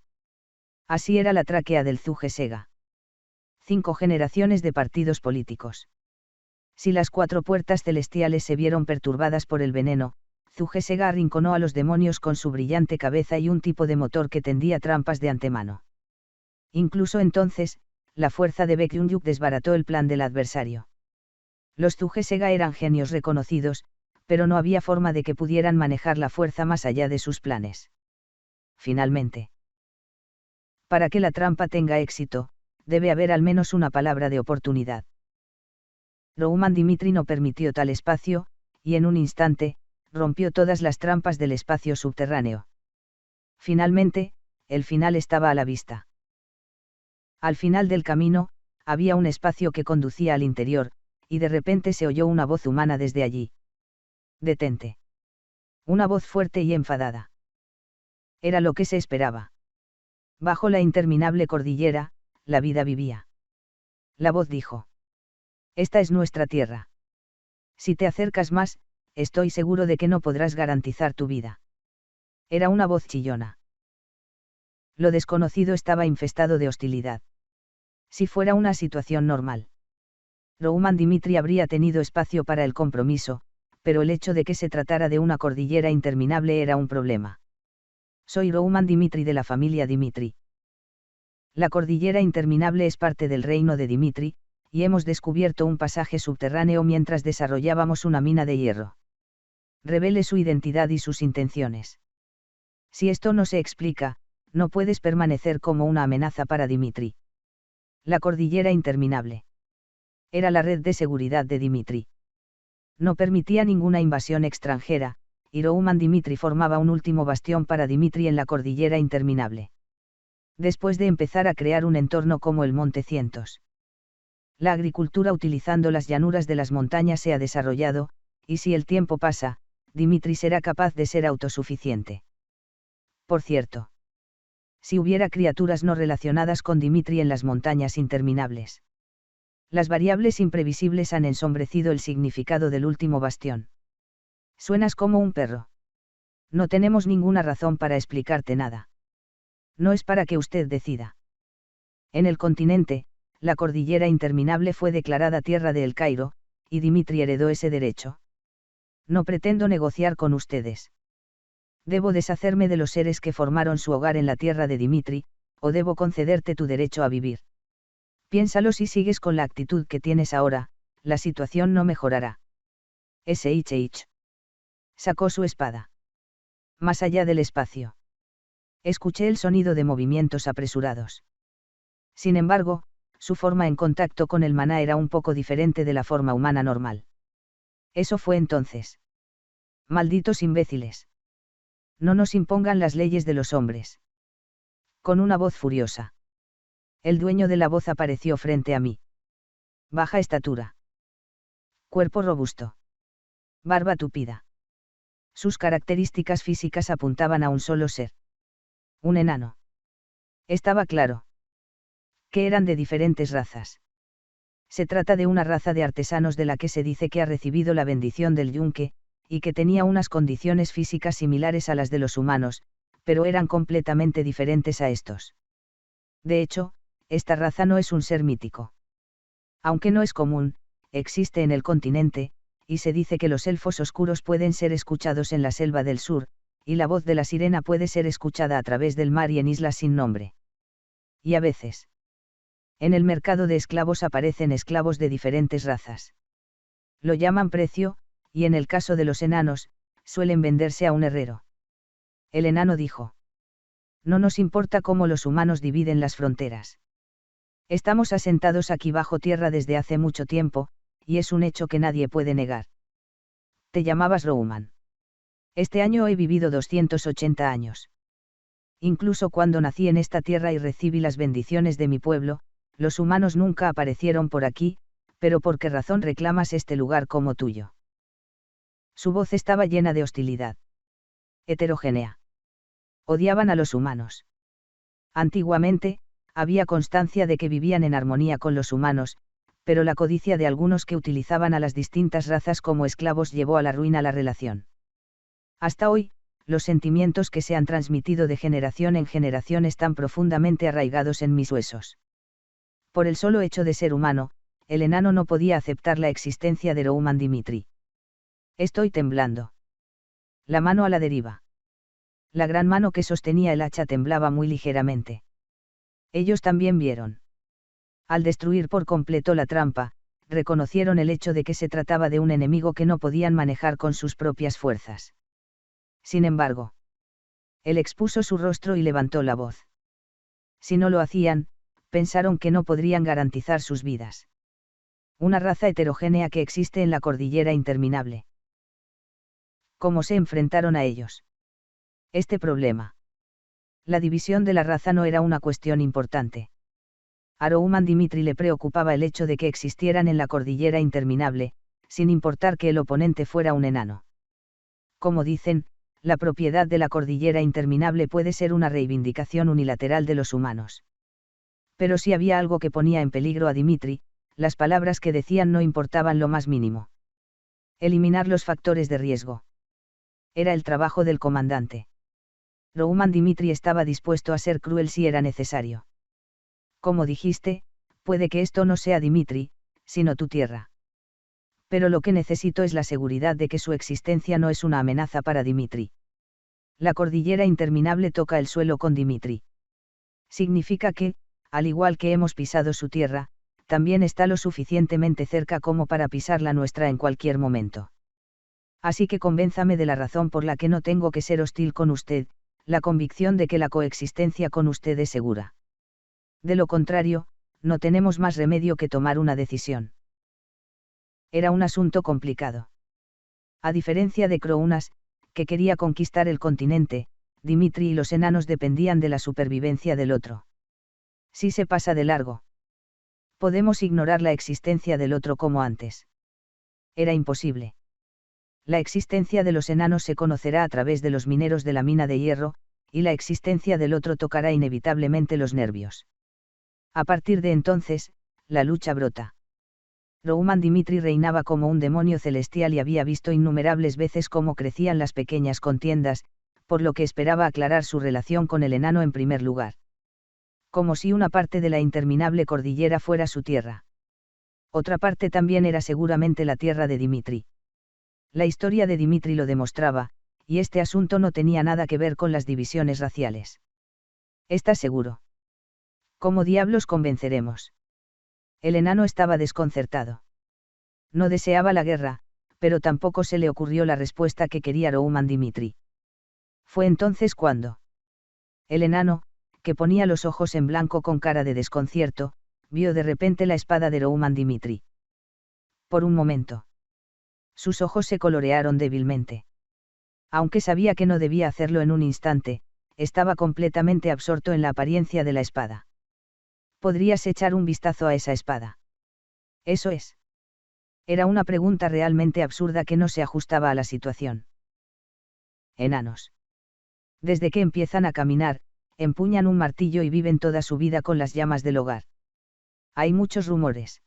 Así era la tráquea del Zuge Sega. 5 generaciones de partidos políticos. Si las 4 puertas celestiales se vieron perturbadas por el veneno, Zuge Sega arrinconó a los demonios con su brillante cabeza y un tipo de motor que tendía trampas de antemano. Incluso entonces, la fuerza de Baekhyun-yuk desbarató el plan del adversario. Los Zuge Sega eran genios reconocidos, pero no había forma de que pudieran manejar la fuerza más allá de sus planes. Finalmente, para que la trampa tenga éxito, debe haber al menos una palabra de oportunidad. Rouman Dimitri no permitió tal espacio, y en un instante, rompió todas las trampas del espacio subterráneo. Finalmente, el final estaba a la vista. Al final del camino, había un espacio que conducía al interior, y de repente se oyó una voz humana desde allí. «Detente». Una voz fuerte y enfadada. Era lo que se esperaba. Bajo la interminable cordillera, la vida vivía. La voz dijo: «Esta es nuestra tierra. Si te acercas más, estoy seguro de que no podrás garantizar tu vida». Era una voz chillona. Lo desconocido estaba infestado de hostilidad. Si fuera una situación normal, Rouman Dimitri habría tenido espacio para el compromiso, pero el hecho de que se tratara de una cordillera interminable era un problema. «Soy Rouman Dimitri de la familia Dimitri. La cordillera interminable es parte del reino de Dimitri, y hemos descubierto un pasaje subterráneo mientras desarrollábamos una mina de hierro. Revele su identidad y sus intenciones. Si esto no se explica, no puedes permanecer como una amenaza para Dimitri». La cordillera interminable era la red de seguridad de Dimitri. No permitía ninguna invasión extranjera, y Rouman Dimitri formaba un último bastión para Dimitri en la cordillera interminable. Después de empezar a crear un entorno como el Monte Cientos. La agricultura utilizando las llanuras de las montañas se ha desarrollado, y si el tiempo pasa, Dimitri será capaz de ser autosuficiente. Por cierto, si hubiera criaturas no relacionadas con Dimitri en las montañas interminables. Las variables imprevisibles han ensombrecido el significado del último bastión. Suenas como un perro. No tenemos ninguna razón para explicarte nada. No es para que usted decida. En el continente, la cordillera interminable fue declarada tierra de El Cairo, y Dimitri heredó ese derecho. No pretendo negociar con ustedes. Debo deshacerme de los seres que formaron su hogar en la tierra de Dimitri, o debo concederte tu derecho a vivir. Piénsalo, si sigues con la actitud que tienes ahora, la situación no mejorará. SHH. Sacó su espada. Más allá del espacio. Escuché el sonido de movimientos apresurados. Sin embargo, su forma en contacto con el maná era un poco diferente de la forma humana normal. Eso fue entonces. Malditos imbéciles. No nos impongan las leyes de los hombres. Con una voz furiosa. El dueño de la voz apareció frente a mí. Baja estatura. Cuerpo robusto. Barba tupida. Sus características físicas apuntaban a un solo ser. Un enano. Estaba claro. Que eran de diferentes razas. Se trata de una raza de artesanos de la que se dice que ha recibido la bendición del yunque, y que tenía unas condiciones físicas similares a las de los humanos, pero eran completamente diferentes a estos. De hecho, esta raza no es un ser mítico. Aunque no es común, existe en el continente, y se dice que los elfos oscuros pueden ser escuchados en la selva del sur, y la voz de la sirena puede ser escuchada a través del mar y en islas sin nombre. Y a veces, en el mercado de esclavos aparecen esclavos de diferentes razas. Lo llaman precio, y en el caso de los enanos, suelen venderse a un herrero. El enano dijo: no nos importa cómo los humanos dividen las fronteras. Estamos asentados aquí bajo tierra desde hace mucho tiempo, y es un hecho que nadie puede negar. Te llamabas Rouman. Este año he vivido 280 años. Incluso cuando nací en esta tierra y recibí las bendiciones de mi pueblo, los humanos nunca aparecieron por aquí, pero ¿por qué razón reclamas este lugar como tuyo? Su voz estaba llena de hostilidad. Heterogénea. Odiaban a los humanos. Antiguamente, había constancia de que vivían en armonía con los humanos, pero la codicia de algunos que utilizaban a las distintas razas como esclavos llevó a la ruina la relación. Hasta hoy, los sentimientos que se han transmitido de generación en generación están profundamente arraigados en mis huesos. Por el solo hecho de ser humano, el enano no podía aceptar la existencia de Rouman Dimitri. Estoy temblando. La mano a la deriva. La gran mano que sostenía el hacha temblaba muy ligeramente. Ellos también vieron. Al destruir por completo la trampa, reconocieron el hecho de que se trataba de un enemigo que no podían manejar con sus propias fuerzas. Sin embargo, él expuso su rostro y levantó la voz. Si no lo hacían, pensaron que no podrían garantizar sus vidas. Una raza heterogénea que existe en la cordillera interminable. ¿Cómo se enfrentaron a ellos? Este problema. La división de la raza no era una cuestión importante. A Rouman Dimitri le preocupaba el hecho de que existieran en la cordillera interminable, sin importar que el oponente fuera un enano. Como dicen, la propiedad de la cordillera interminable puede ser una reivindicación unilateral de los humanos. Pero si había algo que ponía en peligro a Dimitri, las palabras que decían no importaban lo más mínimo. Eliminar los factores de riesgo. Era el trabajo del comandante. Rouman Dimitri estaba dispuesto a ser cruel si era necesario. Como dijiste, puede que esto no sea Dimitri, sino tu tierra. Pero lo que necesito es la seguridad de que su existencia no es una amenaza para Dimitri. La cordillera interminable toca el suelo con Dimitri. Significa que, al igual que hemos pisado su tierra, también está lo suficientemente cerca como para pisar la nuestra en cualquier momento. Así que convénzame de la razón por la que no tengo que ser hostil con usted, la convicción de que la coexistencia con usted es segura. De lo contrario, no tenemos más remedio que tomar una decisión. Era un asunto complicado. A diferencia de Crounas, que quería conquistar el continente, Dimitri y los enanos dependían de la supervivencia del otro. Si se pasa de largo, podemos ignorar la existencia del otro como antes. Era imposible. La existencia de los enanos se conocerá a través de los mineros de la mina de hierro, y la existencia del otro tocará inevitablemente los nervios. A partir de entonces, la lucha brota. Rouman Dimitri reinaba como un demonio celestial y había visto innumerables veces cómo crecían las pequeñas contiendas, por lo que esperaba aclarar su relación con el enano en primer lugar. Como si una parte de la interminable cordillera fuera su tierra. Otra parte también era seguramente la tierra de Dimitri. La historia de Dimitri lo demostraba, y este asunto no tenía nada que ver con las divisiones raciales. ¿Estás seguro? ¿Cómo diablos convenceremos? El enano estaba desconcertado. No deseaba la guerra, pero tampoco se le ocurrió la respuesta que quería Rouman Dimitri. Fue entonces cuando el enano, que ponía los ojos en blanco con cara de desconcierto, vio de repente la espada de Rouman Dimitri. Por un momento. Sus ojos se colorearon débilmente. Aunque sabía que no debía hacerlo en un instante, estaba completamente absorto en la apariencia de la espada. ¿Podrías echar un vistazo a esa espada? Eso es. Era una pregunta realmente absurda que no se ajustaba a la situación. Enanos. Desde que empiezan a caminar, empuñan un martillo y viven toda su vida con las llamas del hogar. Hay muchos rumores.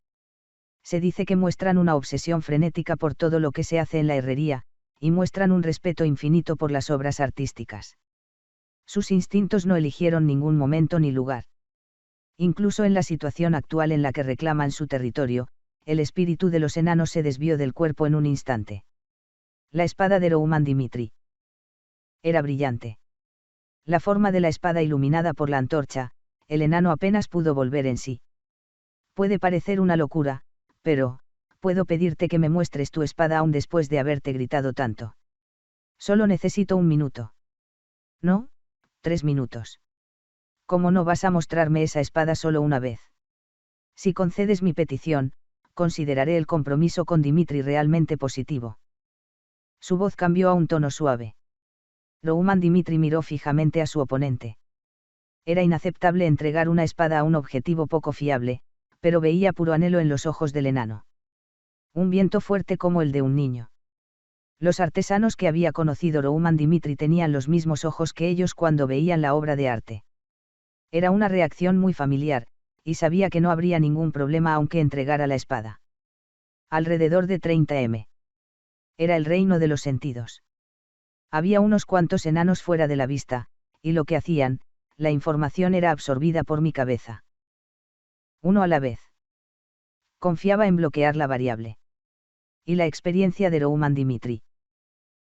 Se dice que muestran una obsesión frenética por todo lo que se hace en la herrería, y muestran un respeto infinito por las obras artísticas. Sus instintos no eligieron ningún momento ni lugar. Incluso en la situación actual en la que reclaman su territorio, el espíritu de los enanos se desvió del cuerpo en un instante. La espada de Rouman Dimitri. Era brillante. La forma de la espada iluminada por la antorcha, el enano apenas pudo volver en sí. Puede parecer una locura, pero, puedo pedirte que me muestres tu espada aún después de haberte gritado tanto. Solo necesito 1 minuto. No, 3 minutos. ¿Cómo no vas a mostrarme esa espada solo una vez? Si concedes mi petición, consideraré el compromiso con Dimitri realmente positivo. Su voz cambió a un tono suave. Rouman Dimitri miró fijamente a su oponente. Era inaceptable entregar una espada a un objetivo poco fiable, pero veía puro anhelo en los ojos del enano. Un viento fuerte como el de un niño. Los artesanos que había conocido Rouman Dimitri tenían los mismos ojos que ellos cuando veían la obra de arte. Era una reacción muy familiar, y sabía que no habría ningún problema aunque entregara la espada. Alrededor de 30 m. Era el reino de los sentidos. Había unos cuantos enanos fuera de la vista, y lo que hacían, la información era absorbida por mi cabeza. Uno a la vez. Confiaba en bloquear la variable. Y la experiencia de Rouman Dimitri.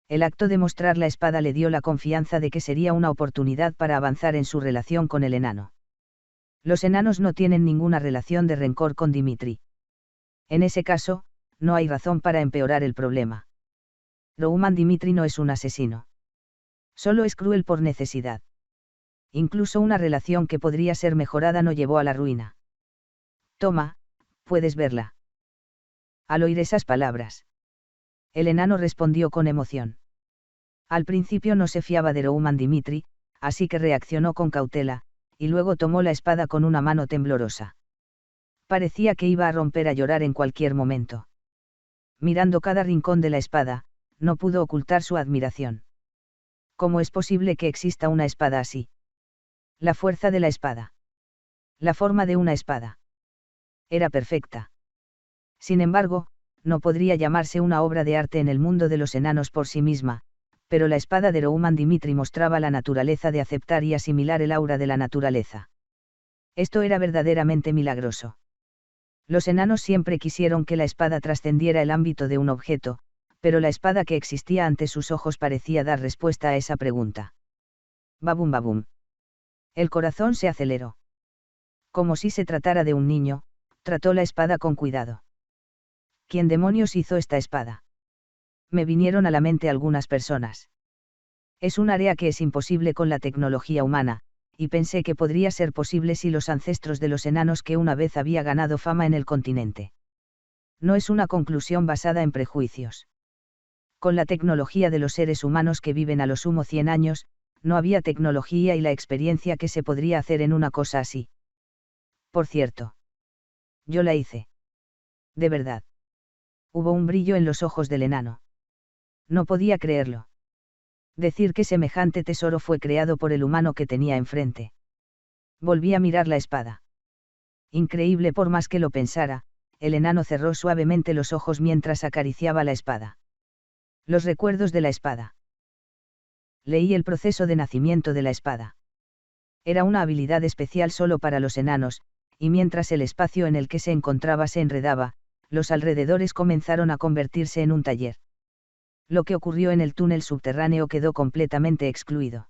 El acto de mostrar la espada le dio la confianza de que sería una oportunidad para avanzar en su relación con el enano. Los enanos no tienen ninguna relación de rencor con Dimitri. En ese caso, no hay razón para empeorar el problema. Rouman Dimitri no es un asesino. Solo es cruel por necesidad. Incluso una relación que podría ser mejorada no llevó a la ruina. Toma, puedes verla. Al oír esas palabras, el enano respondió con emoción. Al principio no se fiaba de Rouman Dimitri, así que reaccionó con cautela, y luego tomó la espada con una mano temblorosa. Parecía que iba a romper a llorar en cualquier momento. Mirando cada rincón de la espada, no pudo ocultar su admiración. ¿Cómo es posible que exista una espada así? La fuerza de la espada. La forma de una espada. Era perfecta. Sin embargo, no podría llamarse una obra de arte en el mundo de los enanos por sí misma, pero la espada de Rouman Dimitri mostraba la naturaleza de aceptar y asimilar el aura de la naturaleza. Esto era verdaderamente milagroso. Los enanos siempre quisieron que la espada trascendiera el ámbito de un objeto, pero la espada que existía ante sus ojos parecía dar respuesta a esa pregunta. Babum babum. El corazón se aceleró. Como si se tratara de un niño, trató la espada con cuidado. ¿Quién demonios hizo esta espada? Me vinieron a la mente algunas personas. Es un área que es imposible con la tecnología humana, y pensé que podría ser posible si los ancestros de los enanos que una vez había ganado fama en el continente. No es una conclusión basada en prejuicios. Con la tecnología de los seres humanos que viven a lo sumo 100 años, no había tecnología y la experiencia que se podría hacer en una cosa así. Por cierto. Yo la hice. De verdad. Hubo un brillo en los ojos del enano. No podía creerlo. Decir que semejante tesoro fue creado por el humano que tenía enfrente. Volví a mirar la espada. Increíble por más que lo pensara, el enano cerró suavemente los ojos mientras acariciaba la espada. Los recuerdos de la espada. Leí el proceso de nacimiento de la espada. Era una habilidad especial solo para los enanos, y mientras el espacio en el que se encontraba se enredaba, los alrededores comenzaron a convertirse en un taller. Lo que ocurrió en el túnel subterráneo quedó completamente excluido.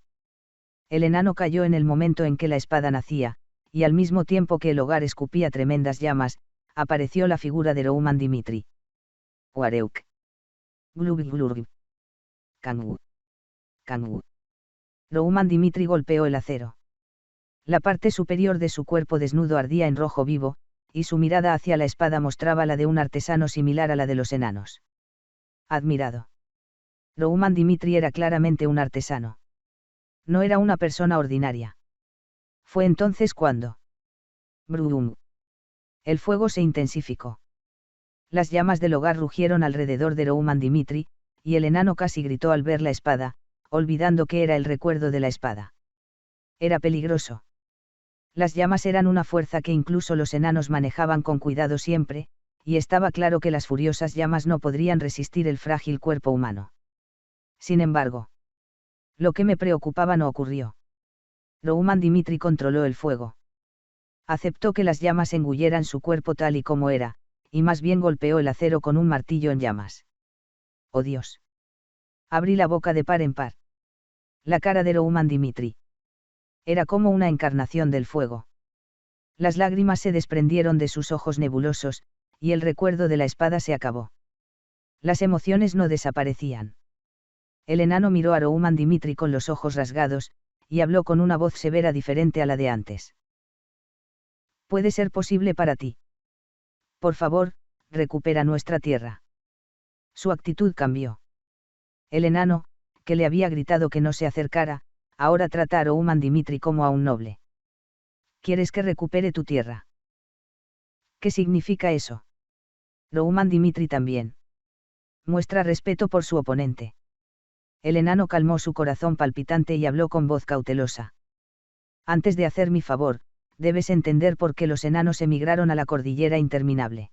El enano cayó en el momento en que la espada nacía, y al mismo tiempo que el hogar escupía tremendas llamas, apareció la figura de Rouman Dimitri. Wareuk. Glub glurg. Kangu. Kangu. Rouman Dimitri golpeó el acero. La parte superior de su cuerpo desnudo ardía en rojo vivo, y su mirada hacia la espada mostraba la de un artesano similar a la de los enanos. Admirado. Rouman Dimitri era claramente un artesano. No era una persona ordinaria. Fue entonces cuando. Brum. El fuego se intensificó. Las llamas del hogar rugieron alrededor de Rouman Dimitri, y el enano casi gritó al ver la espada, olvidando que era el recuerdo de la espada. Era peligroso. Las llamas eran una fuerza que incluso los enanos manejaban con cuidado siempre, y estaba claro que las furiosas llamas no podrían resistir el frágil cuerpo humano. Sin embargo, lo que me preocupaba no ocurrió. Rouman Dimitri controló el fuego. Aceptó que las llamas engulleran su cuerpo tal y como era, y más bien golpeó el acero con un martillo en llamas. ¡Oh Dios! Abrí la boca de par en par. La cara de Rouman Dimitri. Era como una encarnación del fuego. Las lágrimas se desprendieron de sus ojos nebulosos, y el recuerdo de la espada se acabó. Las emociones no desaparecían. El enano miró a Rouman Dimitri con los ojos rasgados, y habló con una voz severa diferente a la de antes. Puede ser posible para ti. Por favor, recupera nuestra tierra. Su actitud cambió. El enano, que le había gritado que no se acercara, ahora trata a Rouman Dimitri como a un noble. ¿Quieres que recupere tu tierra? ¿Qué significa eso? Rouman Dimitri también. Muestra respeto por su oponente. El enano calmó su corazón palpitante y habló con voz cautelosa. Antes de hacer mi favor, debes entender por qué los enanos emigraron a la Cordillera Interminable.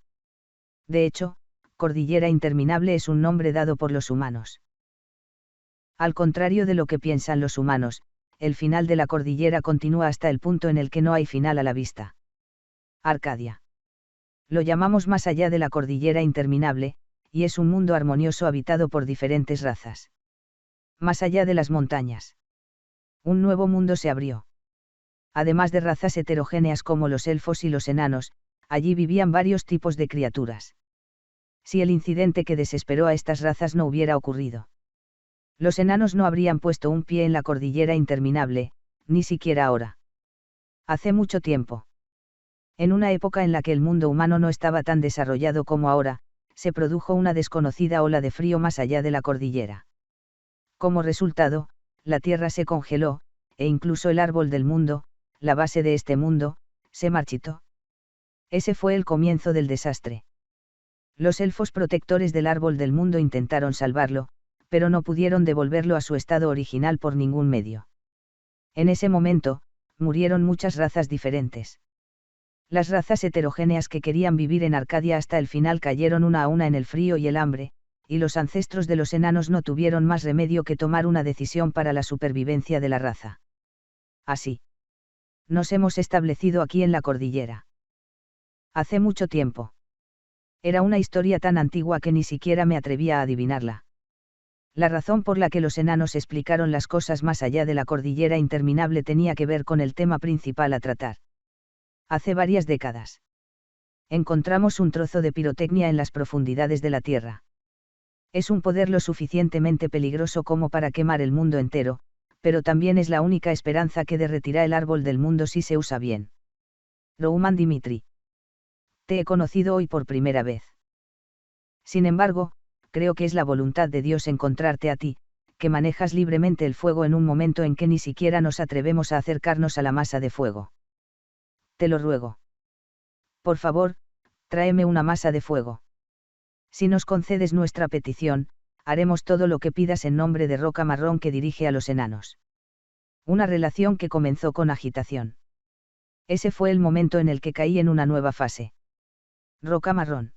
De hecho, Cordillera Interminable es un nombre dado por los humanos. Al contrario de lo que piensan los humanos, el final de la cordillera continúa hasta el punto en el que no hay final a la vista. Arcadia. Lo llamamos más allá de la cordillera interminable, y es un mundo armonioso habitado por diferentes razas. Más allá de las montañas. Un nuevo mundo se abrió. Además de razas heterogéneas como los elfos y los enanos, allí vivían varios tipos de criaturas. Si el incidente que desesperó a estas razas no hubiera ocurrido, los enanos no habrían puesto un pie en la cordillera interminable, ni siquiera ahora. Hace mucho tiempo. En una época en la que el mundo humano no estaba tan desarrollado como ahora, se produjo una desconocida ola de frío más allá de la cordillera. Como resultado, la Tierra se congeló, e incluso el árbol del mundo, la base de este mundo, se marchitó. Ese fue el comienzo del desastre. Los elfos protectores del árbol del mundo intentaron salvarlo, pero no pudieron devolverlo a su estado original por ningún medio. En ese momento, murieron muchas razas diferentes. Las razas heterogéneas que querían vivir en Arcadia hasta el final cayeron una a una en el frío y el hambre, y los ancestros de los enanos no tuvieron más remedio que tomar una decisión para la supervivencia de la raza. Así. Nos hemos establecido aquí en la cordillera. Hace mucho tiempo. Era una historia tan antigua que ni siquiera me atrevía a adivinarla. La razón por la que los enanos explicaron las cosas más allá de la cordillera interminable tenía que ver con el tema principal a tratar. Hace varias décadas. Encontramos un trozo de pirotecnia en las profundidades de la Tierra. Es un poder lo suficientemente peligroso como para quemar el mundo entero, pero también es la única esperanza que derretirá el árbol del mundo si se usa bien. Rouman Dimitri. Te he conocido hoy por primera vez. Sin embargo, creo que es la voluntad de Dios encontrarte a ti, que manejas libremente el fuego en un momento en que ni siquiera nos atrevemos a acercarnos a la masa de fuego. Te lo ruego. Por favor, tráeme una masa de fuego. Si nos concedes nuestra petición, haremos todo lo que pidas en nombre de Roca Marrón que dirige a los enanos. Una relación que comenzó con agitación. Ese fue el momento en el que caí en una nueva fase. Roca Marrón.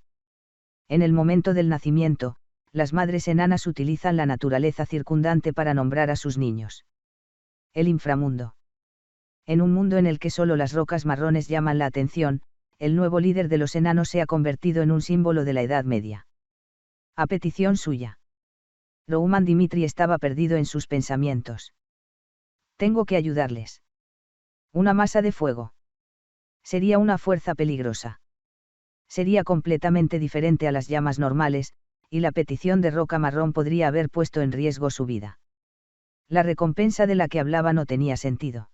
En el momento del nacimiento, las madres enanas utilizan la naturaleza circundante para nombrar a sus niños. El inframundo. En un mundo en el que solo las rocas marrones llaman la atención, el nuevo líder de los enanos se ha convertido en un símbolo de la Edad Media. A petición suya. Rouman Dimitri estaba perdido en sus pensamientos. Tengo que ayudarles. Una masa de fuego. Sería una fuerza peligrosa. Sería completamente diferente a las llamas normales, y la petición de Roca Marrón podría haber puesto en riesgo su vida. La recompensa de la que hablaba no tenía sentido.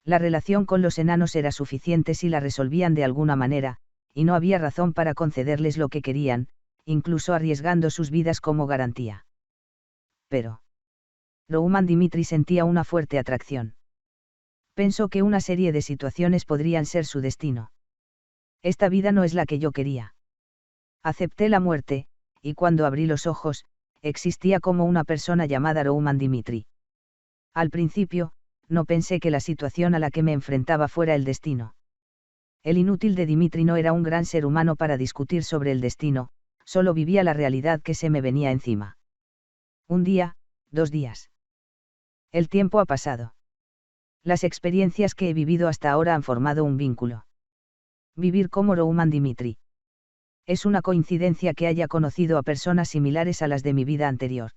La relación con los enanos era suficiente si la resolvían de alguna manera, y no había razón para concederles lo que querían, incluso arriesgando sus vidas como garantía. Pero Rouman Dimitri sentía una fuerte atracción. Pensó que una serie de situaciones podrían ser su destino. Esta vida no es la que yo quería. Acepté la muerte, y cuando abrí los ojos, existía como una persona llamada Rouman Dimitri. Al principio, no pensé que la situación a la que me enfrentaba fuera el destino. El inútil de Dimitri no era un gran ser humano para discutir sobre el destino, solo vivía la realidad que se me venía encima. Un día, 2 días. El tiempo ha pasado. Las experiencias que he vivido hasta ahora han formado un vínculo. Vivir como Rouman Dimitri. Es una coincidencia que haya conocido a personas similares a las de mi vida anterior.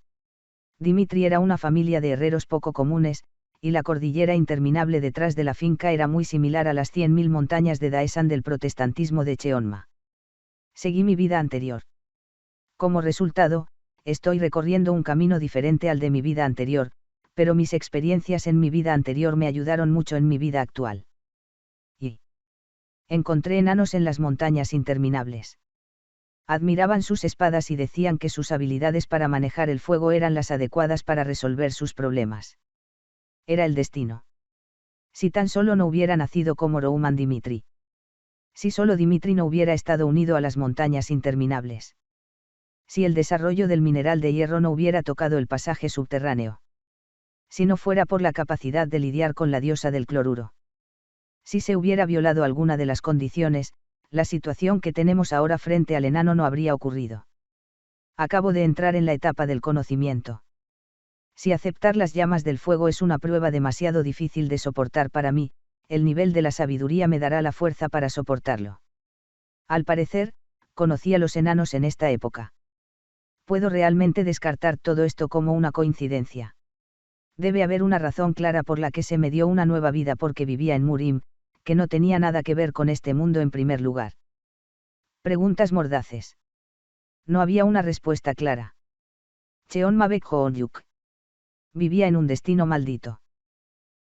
Dimitri era una familia de herreros poco comunes, y la cordillera interminable detrás de la finca era muy similar a las 100.000 montañas de Daesan del protestantismo de Cheonma. Seguí mi vida anterior. Como resultado, estoy recorriendo un camino diferente al de mi vida anterior, pero mis experiencias en mi vida anterior me ayudaron mucho en mi vida actual. Y encontré enanos en las montañas interminables. Admiraban sus espadas y decían que sus habilidades para manejar el fuego eran las adecuadas para resolver sus problemas. Era el destino. Si tan solo no hubiera nacido como Rouman Dimitri. Si solo Dimitri no hubiera estado unido a las montañas interminables. Si el desarrollo del mineral de hierro no hubiera tocado el pasaje subterráneo. Si no fuera por la capacidad de lidiar con la diosa del cloruro. Si se hubiera violado alguna de las condiciones, la situación que tenemos ahora frente al enano no habría ocurrido. Acabo de entrar en la etapa del conocimiento. Si aceptar las llamas del fuego es una prueba demasiado difícil de soportar para mí, el nivel de la sabiduría me dará la fuerza para soportarlo. Al parecer, conocí a los enanos en esta época. ¿Puedo realmente descartar todo esto como una coincidencia? Debe haber una razón clara por la que se me dio una nueva vida porque vivía en Murim, que no tenía nada que ver con este mundo en primer lugar. Preguntas mordaces. No había una respuesta clara. Cheon Mabek Hoonyuk. Vivía en un destino maldito.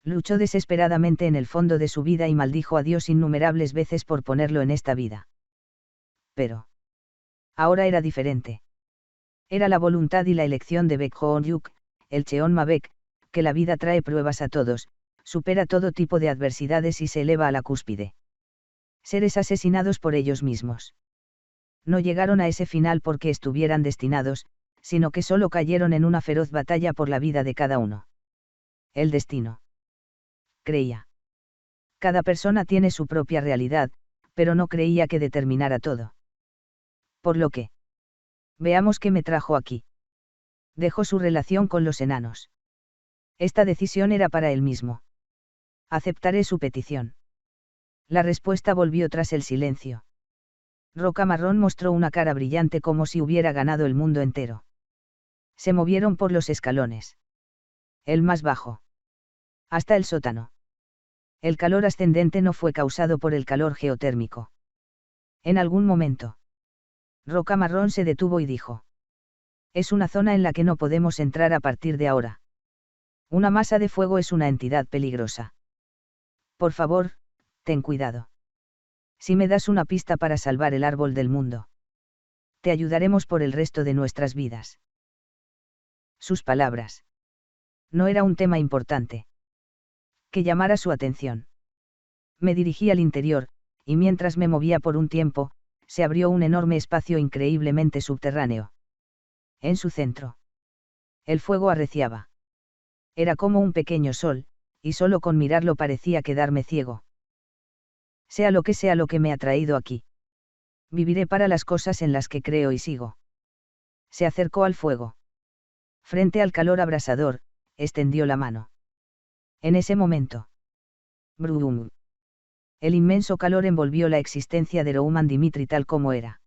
Luchó desesperadamente en el fondo de su vida y maldijo a Dios innumerables veces por ponerlo en esta vida. Pero ahora era diferente. Era la voluntad y la elección de Baek Hoonyuk, el Cheon Mabek, que la vida trae pruebas a todos, supera todo tipo de adversidades y se eleva a la cúspide. Seres asesinados por ellos mismos. No llegaron a ese final porque estuvieran destinados, sino que solo cayeron en una feroz batalla por la vida de cada uno. El destino. Creía. Cada persona tiene su propia realidad, pero no creía que determinara todo. Por lo que. Veamos qué me trajo aquí. Dejó su relación con los enanos. Esta decisión era para él mismo. Aceptaré su petición. La respuesta volvió tras el silencio. Roca Marrón mostró una cara brillante como si hubiera ganado el mundo entero. Se movieron por los escalones. El más bajo. Hasta el sótano. El calor ascendente no fue causado por el calor geotérmico. En algún momento. Roca Marrón se detuvo y dijo. Es una zona en la que no podemos entrar a partir de ahora. Una masa de fuego es una entidad peligrosa. Por favor, ten cuidado. Si me das una pista para salvar el árbol del mundo, te ayudaremos por el resto de nuestras vidas. Sus palabras. No era un tema importante que llamara su atención. Me dirigí al interior, y mientras me movía por un tiempo, se abrió un enorme espacio increíblemente subterráneo. En su centro. El fuego arreciaba. Era como un pequeño sol, y solo con mirarlo parecía quedarme ciego. Sea lo que me ha traído aquí. Viviré para las cosas en las que creo y sigo. Se acercó al fuego. Frente al calor abrasador, extendió la mano. En ese momento. Brum. El inmenso calor envolvió la existencia de Rouman Dimitri tal como era.